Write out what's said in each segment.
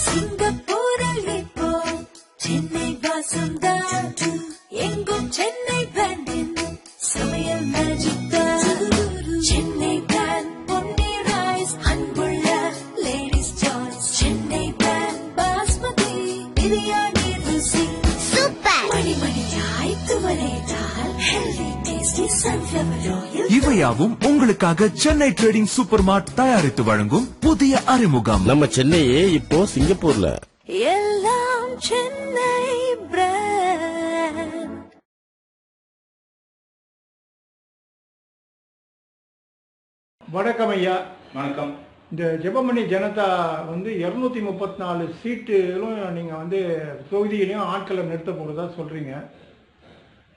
சிங்கப்பூரில் இப்போ சென்னை வாசம் தான் எங்கும் சென்னை பிராண்டின் சமையல் மேஜிக் தான். சென்னை பிராண்ட் பொன்னி ரைஸ் அன்புள்ள ladies choice. Chennai brand basmati biryani ருசி சூப்பர். மணிமணியாய் துவரைத்தால் ஹெல்தி டேஸ்டி சன்ஃப்ளவர் ஆயில். இவையாவும் உங்களுக்காக சென்னை ட்ரேடிங் சூப்பர் மார்ட் தயாரித்து வழங்கும் புதிய அறிமுகம். நம்ம சென்னையே இப்போ சிங்கப்பூர்ல. எல்லாம் சென்னை பிராண்ட். வணக்கம் ஐயா. வணக்கம். இந்த ஜெபமணி ஜனதா 234 சீட்டுகளும் நீங்கள் தொகுதியிலையும் ஆட்களை நிறுத்த போகிறதா சொல்கிறீங்க.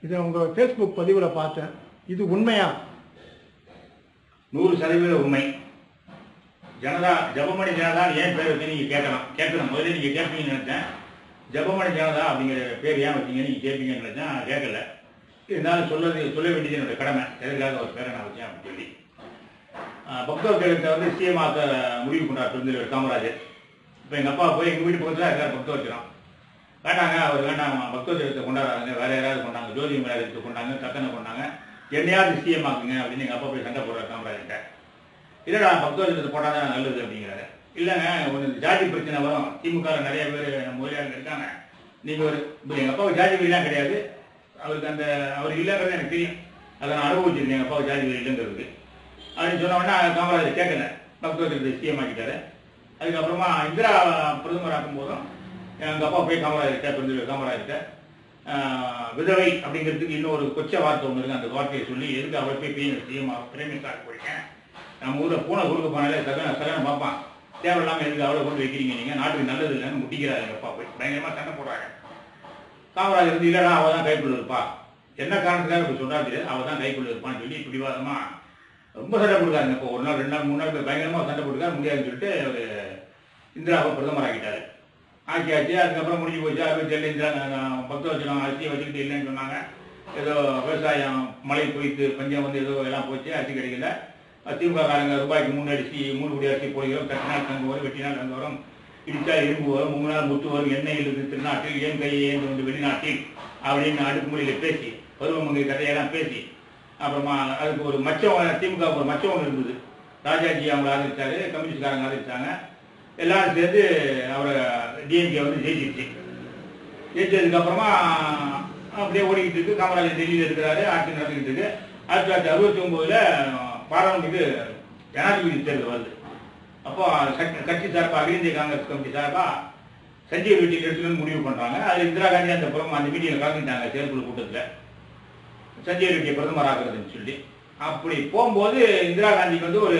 இதை உங்கள் ஃபேஸ்புக் பதிவில் பார்த்தேன். இது உண்மையா? 100% உண்மை. ஜெபமணி ஜனதா ஏன் பேர் வச்சு நீங்கள் கேட்கணும். முதல்ல நீங்கள் கேட்பீங்கன்னு நினைச்சேன். ஜெபமணி ஜனதா அப்படிங்கிற பேர் ஏன் வச்சீங்க நீங்கள் கேட்பீங்கன்னு நினைச்சேன். கேட்கல. இருந்தாலும் சொல்ல வேண்டியது என்னோட கடமை. எதற்காக ஒரு பேரை நான் வச்சேன் அப்படின்னு சொல்லி பக்தவர்களை சிஎம்ஆக்க முடிவு பண்ணார் பெருந்தலைவர் காமராஜர். இப்போ எங்கள் அப்பா போய் எங்கள் வீட்டு பக்கத்தில் இருக்கார் பக்தவர்ச்சனம். வேண்டாங்க, அவர் வேண்டாம், பக்தவர்ச்சனத்தை கொண்டாடுறாங்க, வேற யாராவது கொண்டாங்க, ஜோதி மேலத்தை கொண்டாங்க, கத்தனை கொண்டாங்க, என்னையாவது சிஎம் ஆக்குங்க அப்படின்னு எங்கள் அப்பா போய் சண்டை போடுறாரு காமராஜர்கிட்ட. இல்லைடா பக்தவர்ச்சனத்தை போட்டால் தான் நல்லது அப்படிங்கிறாரு. இல்லைங்க, ஒன்று ஜாதி பிரச்சனை வரும், திமுக நிறைய பேர் நம்ம மொழியாக இருக்காங்க, நீங்கள் ஒரு இப்போ எங்கள் அப்பாவுக்கு ஜாதி வெறிலாம் கிடையாது. அவருக்கு அவர் இல்லைங்கிறது எனக்கு தெரியும். அதை நான் அனுபவிச்சிருக்கேன் எங்கள் அப்பாவுக்கு ஜாதி வெறி இல்லைங்கிறதுக்கு அப்படின்னு சொன்னோன்னா காமராஜர் கேட்கல, பக்தவர்ச்சனத்தை சிஎம் ஆக்கிட்டாரு. அதுக்கப்புறமா இந்திரா பிரதமர் ஆக்கும் போதும் எங்கள் அப்பா போய் காமராஜர்கிட்ட விதவை அப்படிங்கிறதுக்கு இன்னொரு கொச்ச வார்த்தை ஒன்று இருக்குது. அந்த வார்த்தையை சொல்லி எதுக்கு அவர் போய் சிஎம் பிரேமிஸ்டாக போயிருக்கேன், நம்ம ஊரில் பூனை கொடுக்க போனாலே சகனம் பார்ப்பான், தேவையில்லாமல் எதுக்கு அவ்வளோ கொண்டு வைக்கிறீங்க, நீங்கள் நாட்டுக்கு நல்லது இல்லைன்னு முட்டிக்கிறாரு எங்கள் அப்பா போய் பயங்கரமாக சண்டை போடுறாங்க. காமராஜர் இல்லைடா அவள் தான் கைக்குள்ள இருப்பா, என்ன காரணத்துக்காக இப்படி சொன்னாரு, அவள் தான் கைக்குள்ள இருப்பான்னு சொல்லி பிடிவாதமாக ரொம்ப சண்டை போட்டுக்காருங்க. இப்போ 1 நாள் 2 நாள் 3 நாள் பயங்கரமாக சண்டை போட்டுக்காரு. முடியாதுன்னு சொல்லிட்டு அவர் இந்திராவை பிரதமர் ஆக்கிட்டாரு. ஆக்கியாச்சு. அதுக்கப்புறம் முடிஞ்சு போச்சு. அது செல்ல இந்திரா பக்தவர்ச்சனம் அரிசியை வச்சுக்கிட்டு இல்லைன்னு சொன்னாங்க. ஏதோ விவசாயம் மழை பொய்த்து பஞ்சம் ஏதோ எல்லாம் போச்சு, அரிசி கிடைக்கல. திமுக காரங்க ரூபாய்க்கு 3 அரிசி 3 கோடி அரிசி போடுகிறோம், கட்டினால் தங்க வரும், வெட்டினால் தங்க வரும், இடிச்சா இரும்பு வரும், 3 நாள் முத்து வரும், எண்ணெய் இருக்கு திருநாட்டில், ஏன் கையை ஏந்து வெளிநாட்டில் அப்படின்னு அடுக்குமொழியில் பேசி பருவமங்கை கதையெல்லாம் பேசி அப்புறமா அதுக்கு ஒரு மச்சம், திமுக ஒரு மச்சம் ஒன்று இருந்தது. ராஜாஜி அவங்க ஆதரிச்சாரு, கம்யூனிஸ்ட்காரங்க ஆதரிச்சாங்க. எல்லாரும் சேர்ந்து அவரை டிஎம்கே ஜெயிச்சிருச்சு. ஜெயிச்சதுக்கு அப்புறமா அப்படியே ஓடிக்கிட்டு இருக்கு. காமராஜர் டெல்லியில் இருக்கிறாரு, ஆட்சி நடத்திக்கிட்டு இருக்கு. 1969 பாராளுமன்ற ஜனாதிபதி தேர்தல் வருது. அப்போ கட்சி சார்பாக அகில இந்திய காங்கிரஸ் கமிட்டி சார்பாக சஞ்சீவ் ரெட்டியில் எடுத்துன்னு முடிவு பண்ணுறாங்க. அது இந்திரா காந்தி அந்த மீட்டிங்கில் கலந்துட்டாங்க செயற்குழு கூட்டத்தில், சஞ்சீவ் ரெட்டியை பிரதமர் ஆக்குறதுன்னு சொல்லி. அப்படி போகும்போது இந்திரா காந்திக்கு ஒரு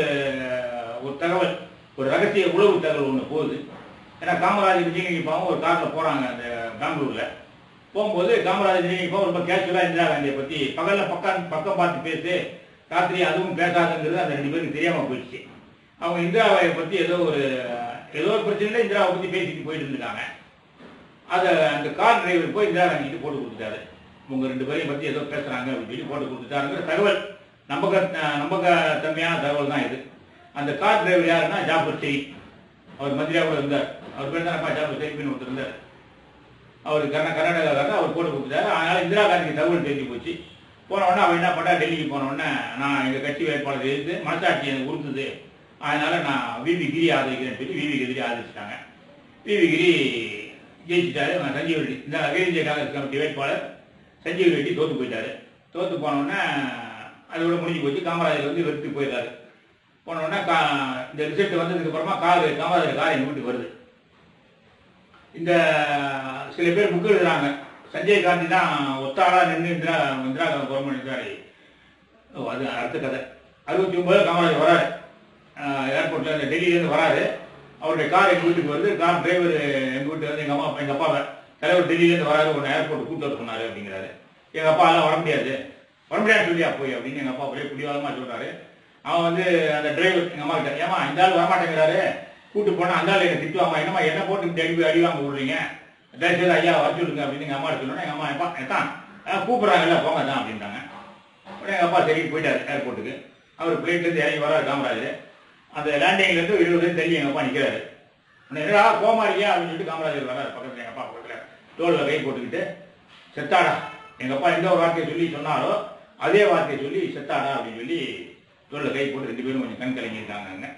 தகவல், ஒரு ரகசிய உளவு தகவல் ஒன்று போகுது. ஏன்னா காமராஜர் விஜயனிப்பாவும் ஒரு காரில் போகிறாங்க அந்த பெங்களூரில். போகும்போது காமராஜர் விஜயனிப்பாவும் ரொம்ப கேஷுவலாக இந்திரா காந்தியை பற்றி பகலில் பக்கம் பார்த்து பேசு, ராத்திரி அதுவும் பேசாதுங்கிறது அந்த 2 பேருக்கு தெரியாமல் போயிடுச்சு. அவங்க இந்திராவை பற்றி ஏதோ ஒரு பிரச்சனையில் இந்திராவை பற்றி பேசிட்டு போயிட்டு இருந்திருக்காங்க. அதை அந்த கார் டிரைவர் போய் இந்திரா காந்திக்கு போட்டு கொடுத்துட்டாரு. உங்கள் 2 பேரையும் பற்றி ஏதோ பேசுகிறாங்க அப்படின்னு சொல்லி போட்டு கொடுத்துட்டாருங்கிற தகவல் நம்பகத்தன்மையான தகவல் தான் இது. அந்த கார் டிரைவர் யாருன்னா ஜாஃபர் ஷெரீப். அவர் மந்திரியாக கூட இருந்தார். அவர் பேர் தான் ஜாஃபர் ஷெரீப்னு ஒருத்தர் இருந்தார். அவர் கர்நாடகாவில் அவர் போட்டு கொடுத்துட்டாரு. அதனால் இந்திரா காந்திக்கு தகவல் தெரிஞ்சு போச்சு. போனவுடனே அவன் என்ன பண்ணா, டெல்லிக்கு போனவுடனே நான் எங்கள் கட்சி வேட்பாளர் எதிர்த்து மனசாட்சி எனக்கு உறுத்துது, அதனால நான் விவி கிரி ஆதரிக்கிறேன்னு சொல்லி விவி கிரி ஆதரிச்சிட்டாங்க. விவி கிரி ஜெயிச்சிட்டாரு. சஞ்சீவ் ரெட்டி, இந்த அகில இந்திய காங்கிரஸ் கமிட்டி வேட்பாளர் சஞ்சீவ் ரெட்டி தோற்று போயிட்டாரு. தோற்று போனவுடனே அதோட முடிஞ்சு போச்சு. காமராஜர் வெறுத்து போயிட்டாரு. போனவுடனே இந்த ரிசல்ட் வந்ததுக்கு அப்புறமா காமராஜர் கார் எங்கள் வீட்டுக்கு வருது. இந்த சில பேர் புக்கு எழுதுறாங்க, சஞ்சய் காந்தி தான் ஒத்தாளாக நின்று இந்திரா கவர்மெண்ட் இருந்தாரு. அது அடுத்த கதை. 69 காமராஜர் வராரு, ஏர்போர்ட்ல டெல்லியிலேருந்து வராரு. அவருடைய கார் எங்கள் வீட்டுக்கு வருது. கார் டிரைவர் எங்கள் வீட்டுக்கு எங்கள் அப்பாவை தலைவர் டெல்லியிலேருந்து வராரு, ஒரு ஏர்போர்ட் கூட்டு வர சொன்னாரு அப்படிங்கிறாரு. எங்கள் அப்பா எல்லாம் வர முடியாது சொல்லியா போய் அப்படின்னு எங்கள் அப்பா அப்படியே பிடிவாதமாக சொல்றாரு. அவன் அந்த டிரைவர் எங்கள் அம்மா கிட்ட, ஏமா இந்த ஆள் வரமாட்டேங்கிறாரு, கூட்டு போனால் அந்த ஆள் என்னை திட்டுவாமா, என்னம்மா என்ன போட்டு அடி வாங்க விடுறீங்க, தயவுசெய்து ஐயா வர சொல்லுங்க அப்படின்னு எங்கள் அம்மா சொல்லணும். எங்கள் அம்மா எத்தான் கூப்பிட்றாங்கல்ல போங்க தான் அப்படின்ட்டாங்க. உடனே எங்கள் அப்பா சரி போயிட்டாரு ஏர்போர்ட்டுக்கு. அவர் பிளேட்லேருந்து இறங்கி வர்றாரு காமராஜர். அந்த லேண்டிங்லேருந்து 20 தள்ளி எங்கள் அப்பா நிற்கிறாரு. என்னடா கோமா இருக்கியா அப்படின்னு சொல்லிட்டு காமராஜர் வர்றாரு பக்கத்தில், எங்கள் அப்பா பக்கத்தில் தோளில் கை போட்டுக்கிட்டு, செத்தாடா, எங்கள் அப்பா எந்த ஒரு வார்த்தையை சொல்லி சொன்னாரோ அதே வார்த்தையை சொல்லி செத்தாடா அப்படின்னு சொல்லி தோளில் கை போட்டு 2 பேரும் கொஞ்சம் கண் கலங்கியிருக்காங்க. அங்கே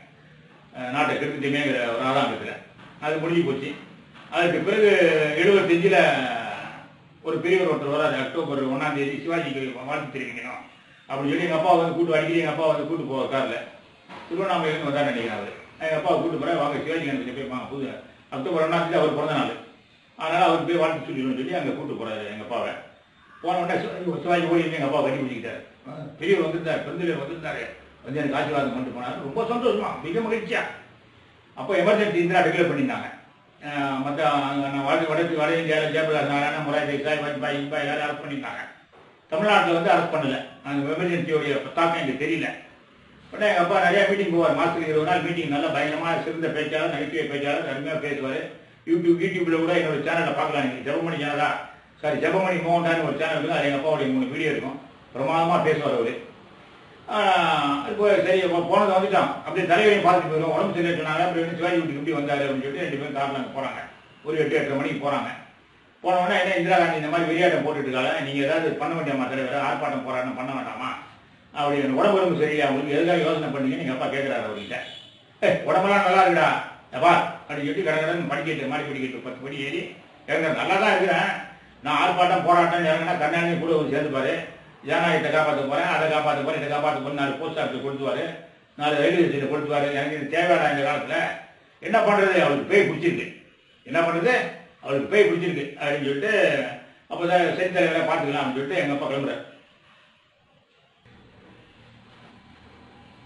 நாட்டை கெடுத்துட்டுமேங்கிற ஒரு ஆதாங்கத்தில் அது முடிஞ்சு போச்சு. அதுக்கு பிறகு 75 ஒரு பெரியவர் ஒருத்தர் வராது, அக்டோபர் 1ஆம் தேதி சிவாஜிக்கு வாழ்த்து தெரிவிக்கணும் அப்படின்னு சொல்லி எங்கள் அப்பா வந்து கூட்டு அடிக்கடி எங்கள் அப்பா வந்து கூட்டு போவார் காரில். திருவண்ணாமலையிலேருந்து வந்தார் நினைக்கிறேன் அவர். எங்கள் அப்பா கூட்டு போகிறேன், வாங்க சிவாஜி கணேசன் போய் புது அக்டோபர் 1ஆம் தேதி அவர் பிறந்த நாள், அதனால் அவருக்கு போய் வாழ்த்து சொல்லிடணும்னு சொல்லி அங்கே கூட்டு போகிறாரு எங்கள் அப்பாவை. போன உடனே சிவாஜி ஓடி எங்கள் அப்பா கட்டி பிடிச்சிக்கிட்டார். பெரியவர் வந்திருந்தார், பெருந்தலைவர் வந்திருந்தாரு, வந்து எனக்கு ஆசீர்வாதம் பண்ணிட்டு போனார். ரொம்ப சந்தோஷமா, மிக மகிழ்ச்சியா. அப்போ எமர்ஜென்சி இந்திரா டிக்ளேர் பண்ணியிருந்தாங்க. மற்ற வட இந்தியாவில் ஜெயபிரகாஷ் நாராயணன், மொராஜ் தேசாய், வாஜ்பாய் எல்லாரும் அரெஸ்ட் பண்ணியிருந்தாங்க. தமிழ்நாட்டில் வந்து அரெஸ்ட் பண்ணல. அந்த எமர்ஜென்சியோடைய தாக்கம் எனக்கு தெரியல. உடனே எங்கள் அப்பா நிறையா மீட்டிங் போவார், மாதத்துக்கு 20 நாள் மீட்டிங். நல்லா பயங்கரமாக சிறந்த பேச்சாளர், நகைச்சுவை பேச்சாளர், அருமையாக பேசுவார். யூடியூப்ல கூட என்னோட சேனலில் பார்க்கலாம். நீங்கள் ஜெபமணி சேனலா, சாரி ஜெபமணி மோகன்டான்னு ஒரு சேனல் இருக்குது, அது எங்கள் அப்பாவுடைய 3 வீடியோ இருக்கும். பிரமாதமாக பேசுவார் அவர். இப்போ சரி போனதை வந்துட்டான், அப்படியே தலைவரையும் பார்த்துட்டு போயிடும். உடம்பு சரியில்லை சொன்னாங்க. அப்படி வந்து சிவாஜி வீட்டுக்கு எப்படி வந்தார் அப்படின்னு சொல்லிட்டு 2 பேரும் காரில் போகிறாங்க. ஒரு 8-8:30 மணிக்கு போகிறாங்க. போன உடனே என்ன இந்திரா காந்தி இந்த மாதிரி வெறியாட்டம் போட்டுட்டு இருக்காங்க, நீங்கள் ஏதாவது பண்ண வேண்டியமா தலைவர், ஆர்ப்பாட்டம் போராட்டம் பண்ண வேண்டாமா, அப்படி உடம்பு சரியில்லை உங்களுக்கு எதுக்காக யோசனை பண்ணீங்கன்னு எங்கள் அப்பா கேட்குறாரு அவர்கிட்ட. உடம்பெல்லாம் நல்லா இருக்குடா அப்பா அப்படின்னு சொல்லி கடற்கடன் படிக்கட்டு மாடி படிக்கட்டு 10 படி ஏறி இறங்குறாரு. நல்லா தான் இருக்கிறேன், நான் ஆர்ப்பாட்டம் போராட்டம் இறங்கினா கருணாநிதி கூட வந்து சேர்ந்துப்பாரு. ஜனநாயகத்தை காப்பாற்ற போகிறேன், அதை காப்பாற்ற போகிறேன், இதை காப்பாற்ற போகிறேன், 4 போஸ்ட் ஆஃபீஸ் கொடுத்துவார், 4 ரயில்வே ஸ்டேஷன் கொடுத்துவார். எனக்கு இது தேவையான இந்த காலத்தில் என்ன பண்ணுறது, அவளுக்கு பேய் பிடிச்சிருக்கு, என்ன பண்ணுறது அவளுக்கு பேய் பிடிச்சிருக்கு அப்படின்னு சொல்லிட்டு அப்போ தான் சரி தலைவரை பார்த்துக்கலாம் அப்படின்னு சொல்லிட்டு எங்கள் அப்பா கிளம்புறாரு.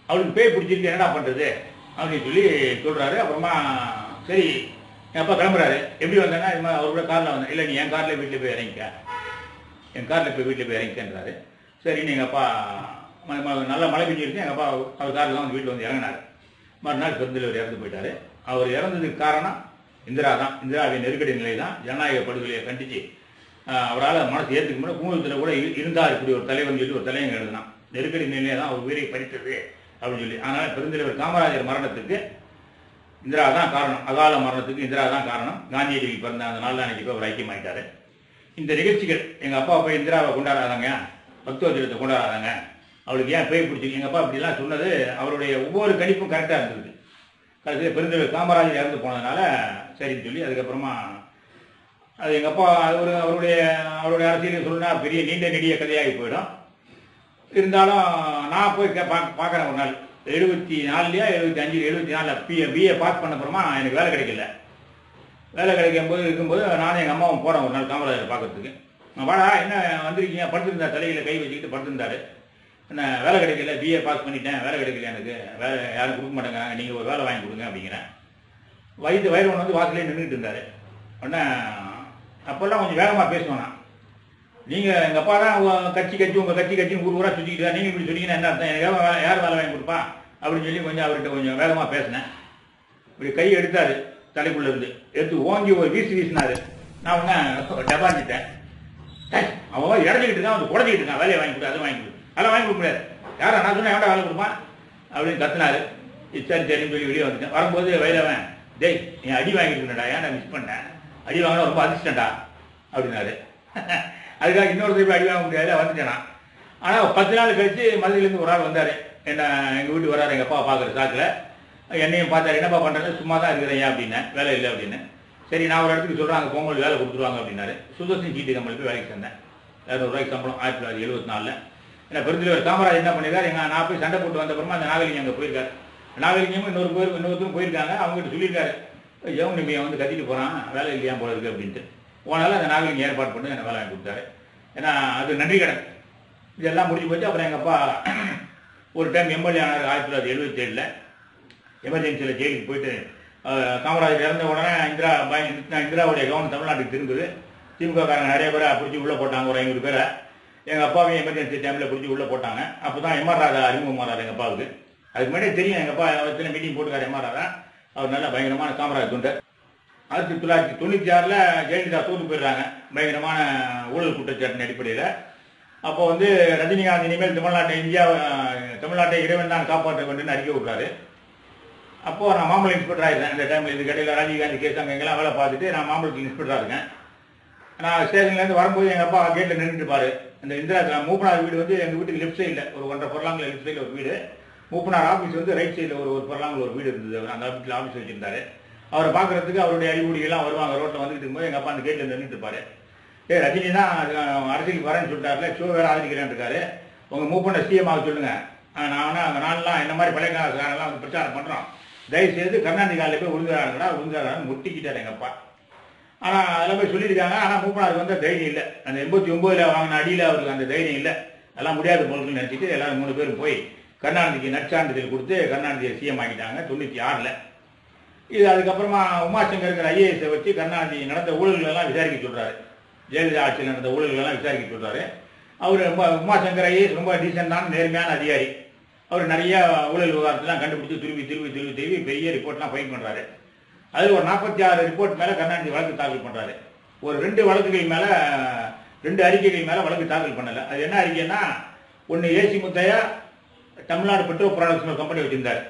அவளுக்கு பேய் பிடிச்சிருக்கு என்னடா பண்ணுறது அப்படின்னு சொல்லி சொல்கிறாரு. அப்புறமா சரி எங்கள் அப்பா கிளம்புறாரு. எப்படி வந்தேன்னா இது மாதிரி அவரோட காரில் வந்தேன். இல்லை நீ என் காரில் வீட்டில் போய் இறங்கிக்க, என் காரில் போய் வீட்டில் போய் இறங்கிக்கன்றாரு. சரின்னு எங்கள் அப்பா நல்லா மழை பெஞ்சிருக்கு. எங்கள் அப்பா அவர் காரில் தான் வந்து வீட்டில் வந்து இறங்கினார். மறுநாள் பெருந்தலைவர் இறந்து போயிட்டார். அவர் இறந்ததுக்கு காரணம் இந்திரா தான். இந்திராவின் நெருக்கடி நிலை தான் ஜனநாயக படுகொலையை கண்டித்து அவரால் மனசு ஏற்றுக்க முடியும். குமுதத்தில் கூட இருந்தார் இப்படி ஒரு தலைவர்னு சொல்லி ஒரு தலைவங்க எழுதினான். நெருக்கடி நிலையை தான் அவர் உயிரை பறித்தது அப்படின்னு சொல்லி. அதனால் பெருந்தலைவர் காமராஜர் மரணத்துக்கு இந்திரா தான் காரணம், அகால மரணத்துக்கு இந்திரா தான் காரணம். காந்தியடிக்கு பிறந்த அந்த நாள் தான் அன்றைக்கி அவர் ஐக்கியமாயிட்டார். இந்த நிகழ்ச்சிகள் எங்கள் அப்பா போய் இந்திராவை கொண்டாடாதாங்க, பக்தோஜனத்தை கொண்டாடாதாங்க, அவளுக்கு ஏன் பேய் பிடிச்சி எங்கள் அப்பா அப்படிலாம் சொன்னது அவருடைய ஒவ்வொரு கணிப்பும் கரெக்டாக இருந்தது. கடைசியில் பெருந்தலைவர் காமராஜர் இறந்து போனதுனால சரின்னு சொல்லி அதுக்கப்புறமா அது எங்கள் அப்பா அவருடைய அரசியல் சொல்லுனா பெரிய நீண்ட நெடிய கதையாகி போயிடும். இருந்தாலும் நான் போய் பார்க்குறேன் ஒரு நாள் 74 74 பிஏ பாஸ் பண்ண அப்புறமா எனக்கு வேலை கிடைக்கல. வேலை இருக்கும்போது நானும் எங்கள் அம்மாவும் போகிறோம் ஒரு நாள் காமராஜர் பார்க்கறதுக்கு. வாடா என்ன வந்திருக்கீங்க, படுத்திருந்தார், தலையில் கை வச்சுக்கிட்டு படுத்திருந்தாரு. என்ன வேலை கிடைக்கல, பிஏ பாஸ் பண்ணிட்டேன், வேலை கிடைக்கல, எனக்கு வேலை யாரும் கொடுக்க மாட்டேங்க, நீங்கள் ஒரு வேலை வாங்கி கொடுங்க அப்படிங்கிறேன். வயிறு ஒன்று வந்து வாசலே நின்றுட்டு இருந்தார். உடனே அப்போல்லாம் கொஞ்சம் வேகமாக பேசுவேன் நான். நீங்கள் எங்கள் அப்பா தான் உங்கள் கட்சின்னு ஊராக சுற்றிக்கிட்டு நீங்கள் இப்படி சொன்னீங்கன்னா என்ன அர்த்தம், எனக்கு யார் வேலை வாங்கி கொடுப்பா அப்படின்னு சொல்லி கொஞ்சம் அவர்கிட்ட கொஞ்சம் வேகமாக பேசினேன். இப்படி கை எடுத்தார், தலைக்குள்ளே இருந்து எடுத்து ஓங்கி ஒரு வீசினார். நான் ஒன்று டபாஞ்சிட்டேன். அவன் இறஞ்சிக்கிட்டு இருக்கான், வந்து குறைஞ்சிக்கிட்டு இருக்கான், வேலையை வாங்கி கொடு, அதை வாங்கி கொடு, அதெல்லாம் வாங்கி கொடுக்க முடியாது, யாரா நான் சொன்னேன் எவ்வளோ வேலை கொடுப்பான் அப்படின்னு கத்துனாரு. சரி சரின்னு சொல்லி வெளியே வந்துட்டேன். வரும்போது வயலவன், டேய் நீ அடி வாங்கிட்டுடா, ஏன் நான் மிஸ் பண்ணேன், அடி வாங்கினா ரொம்ப அதிர்ஷ்டண்டா அப்படின்னாரு. அதுக்காக இன்னொரு திருப்பி அடி வாங்க முடியாது வந்துட்டேனா. ஆனால் 10 நாள் கழிச்சு மதுரையிலேருந்து ஒரு ஆள் வந்தார். என்ன எங்கள் வீட்டுக்கு வராரு எங்கள் அப்பா பார்க்குற சாக்கில். என்னையும் பார்த்தாரு, என்னப்பா பண்ணுறது, சும்மா தான் இருக்கிறேன் அப்படின்னு, வேலை இல்லை அப்படின்னு. சரி நான் ஒரு இடத்துக்கு சொல்கிறேன், அங்கே போகும்போது வேலை கொடுத்துருவாங்க அப்படின்னாரு. சுதர்சன் சீட்டு கம்பெனி போய் வேலைக்கு சேர்ந்தேன். 200 ரூபாய்க்கு சம்பளம் 1974. ஏன்னா பெருந்தலைவர் காமராஜ் என்ன பண்ணியிருக்காரு, நான் போய் சண்டை போட்டு வந்த அப்புறமா அந்த நாகலிங்கம் அங்கே போயிருக்காரு. நாகலிங்கமும் இன்னொருத்தரும் போயிருக்காங்க. அவங்ககிட்ட சொல்லியிருக்காரு, எவன் நிமியம் வந்து கத்திட்டு போகிறான், வேலை இல்லையா போல இருக்கு அப்படின்ட்டு. போனாலும் அந்த நாகலிங்கம் ஏற்பாடு பண்ணி எனக்கு வேலை வாங்கி கொடுத்தாரு. ஏன்னா அது நன்றி கடன். இதெல்லாம் முடிஞ்சு போச்சு. அப்புறம் எங்கள் அப்பா ஒரு டைம் எம்எல்ஏ ஆனார் 1977. எமர்ஜென்சியில் ஜெயிலுக்கு போயிட்டு காமராஜர் இறந்த உடனே இந்திராவுடைய கவனம் தமிழ்நாட்டுக்கு திரும்புது. திமுக காரங்க நிறைய பேரை பிடிச்சி உள்ளே போட்டாங்க, ஒரு 500 பேரை. எங்கள் அப்பாவையும் எமர்ஜென்சி டைமில் பிடிச்சி உள்ளே போட்டாங்க. அப்போ தான் எம்ஆர் ராதா அறிமுகமானார் எங்கள் அப்பாவுக்கு. அதுக்கு முன்னாடியே தெரியும் எங்கள் அப்பா எத்தனை மீட்டிங் போட்டுக்கார் எம்ஆர் ராதா. அவர் நல்ல பயங்கரமான காமராஜ் தொண்டர். 1996 ஜெயலலிதா தோற்று போயிடுறாங்க பயங்கரமான ஊழல் குற்றச்சாட்டின் அடிப்படையில். அப்போ வந்து ரஜினிகாந்த் இனிமேல் தமிழ்நாட்டை தமிழ்நாட்டை இறைவன் தான் காப்பாற்ற வேண்டும் அறிக்கை விட்றாரு. அப்போது நான் மாம்பழம் இன்ஸ்பெக்டர் ஆயிருந்தேன். அந்த டைமில் இது கடையில் ராஜீவ்காந்தி கேஸ் அங்கே எங்கெல்லாம் வேலை பார்த்துட்டு நான் மாம்பழத்தில் இன்ஸ்பெக்டராக இருக்கேன். நான் ஸ்டேஷன்லேருந்து வரும்போது எங்கள் அப்பா கேட்டில் நின்றுட்டுப்பாரு. அந்த இந்திரா மூப்பனார் வீடு வந்து எங்கள் வீட்டுக்கு லெஃப்ட் சைடில் ஒரு 1.5 பர்லாங்கில் லெஃப்ட் சைடில் ஒரு வீடு. மூப்பனார் ஆஃபீஸ் வந்து ரைட் சைடில் ஒரு பர்லாங்கில் ஒரு வீடு இருந்தது. அந்த ஆஃபீஸ் வச்சுருந்தாரு. அவரை பார்க்குறதுக்கு அவருடைய அறிவுடிகள்லாம் வருவாங்க. ரோட்டில் வந்துட்டு இருக்கும்போது எங்கள் அப்பா அந்த கேட்டில் நின்றுட்டுப்பாரு. ரஜினி தான் அரசியலுக்கு வரேன்னு சொல்லிட்டாருல, ஷோ வேறு ஆதரிக்கிறேன்னு இருக்காரு. உங்கள் மூப்பனை சிஎம் ஆக சொல்லுங்கள். நான்லாம் இந்த மாதிரி பழைய காலெல்லாம் வந்து பிரச்சாரம் பண்ணுறோம். தயவுசெய்து கருணாநிதி காலில் போய் உளுந்தாரான்னு முட்டிக்கிட்டார் எங்கள் அப்பா. ஆனால் அதெல்லாம் போய் சொல்லியிருக்காங்க. ஆனால் மூப்பனாருக்கு வந்து தைரியம் இல்லை. அந்த 89ல் வாங்கின அடியில் அவருக்கு அந்த தைரியம் இல்லை. அதெல்லாம் முடியாத பொருட்கள் நினச்சிட்டு எல்லாரும் 3 பேரும் போய் கருணாநிதிக்கு நற்சான்றிதழ் கொடுத்து கருணாநிதியை சிஎம் ஆகிட்டாங்க 96ல். இது அதுக்கப்புறமா உமாசங்கருங்கிற ஐஏஎஸை வச்சு கருணாநிதி நடந்த ஊழல்களெல்லாம் விசாரிக்க சொல்கிறாரு. ஜெயலலிதா ஆட்சியில் நடந்த ஊழல்களெல்லாம் விசாரிக்க சொல்கிறாரு. அவர் ரொம்ப உமாசங்கர் ஐஏஎஸ் ரொம்ப டீசெண்டான நேர்மையான அதிகாரி. அவர் நிறைய ஊழல் விவகாரத்தெல்லாம் கண்டுபிடிச்சி திரும்பி பெரிய ரிப்போர்ட்லாம் ஃபைல் பண்ணுறாரு. அதில் ஒரு 46 ரிப்போர்ட் மேலே கருணாநிதி வழக்கு தாக்கல் பண்ணுறாரு. ஒரு 2 வழக்குகள் மேலே 2 அறிக்கைகள் மேலே வழக்கு தாக்கல் பண்ணலை. அது என்ன அறிக்கைன்னா, ஒன்று A C Muthiah Tamil Nadu petrol products company வச்சுருந்தார்.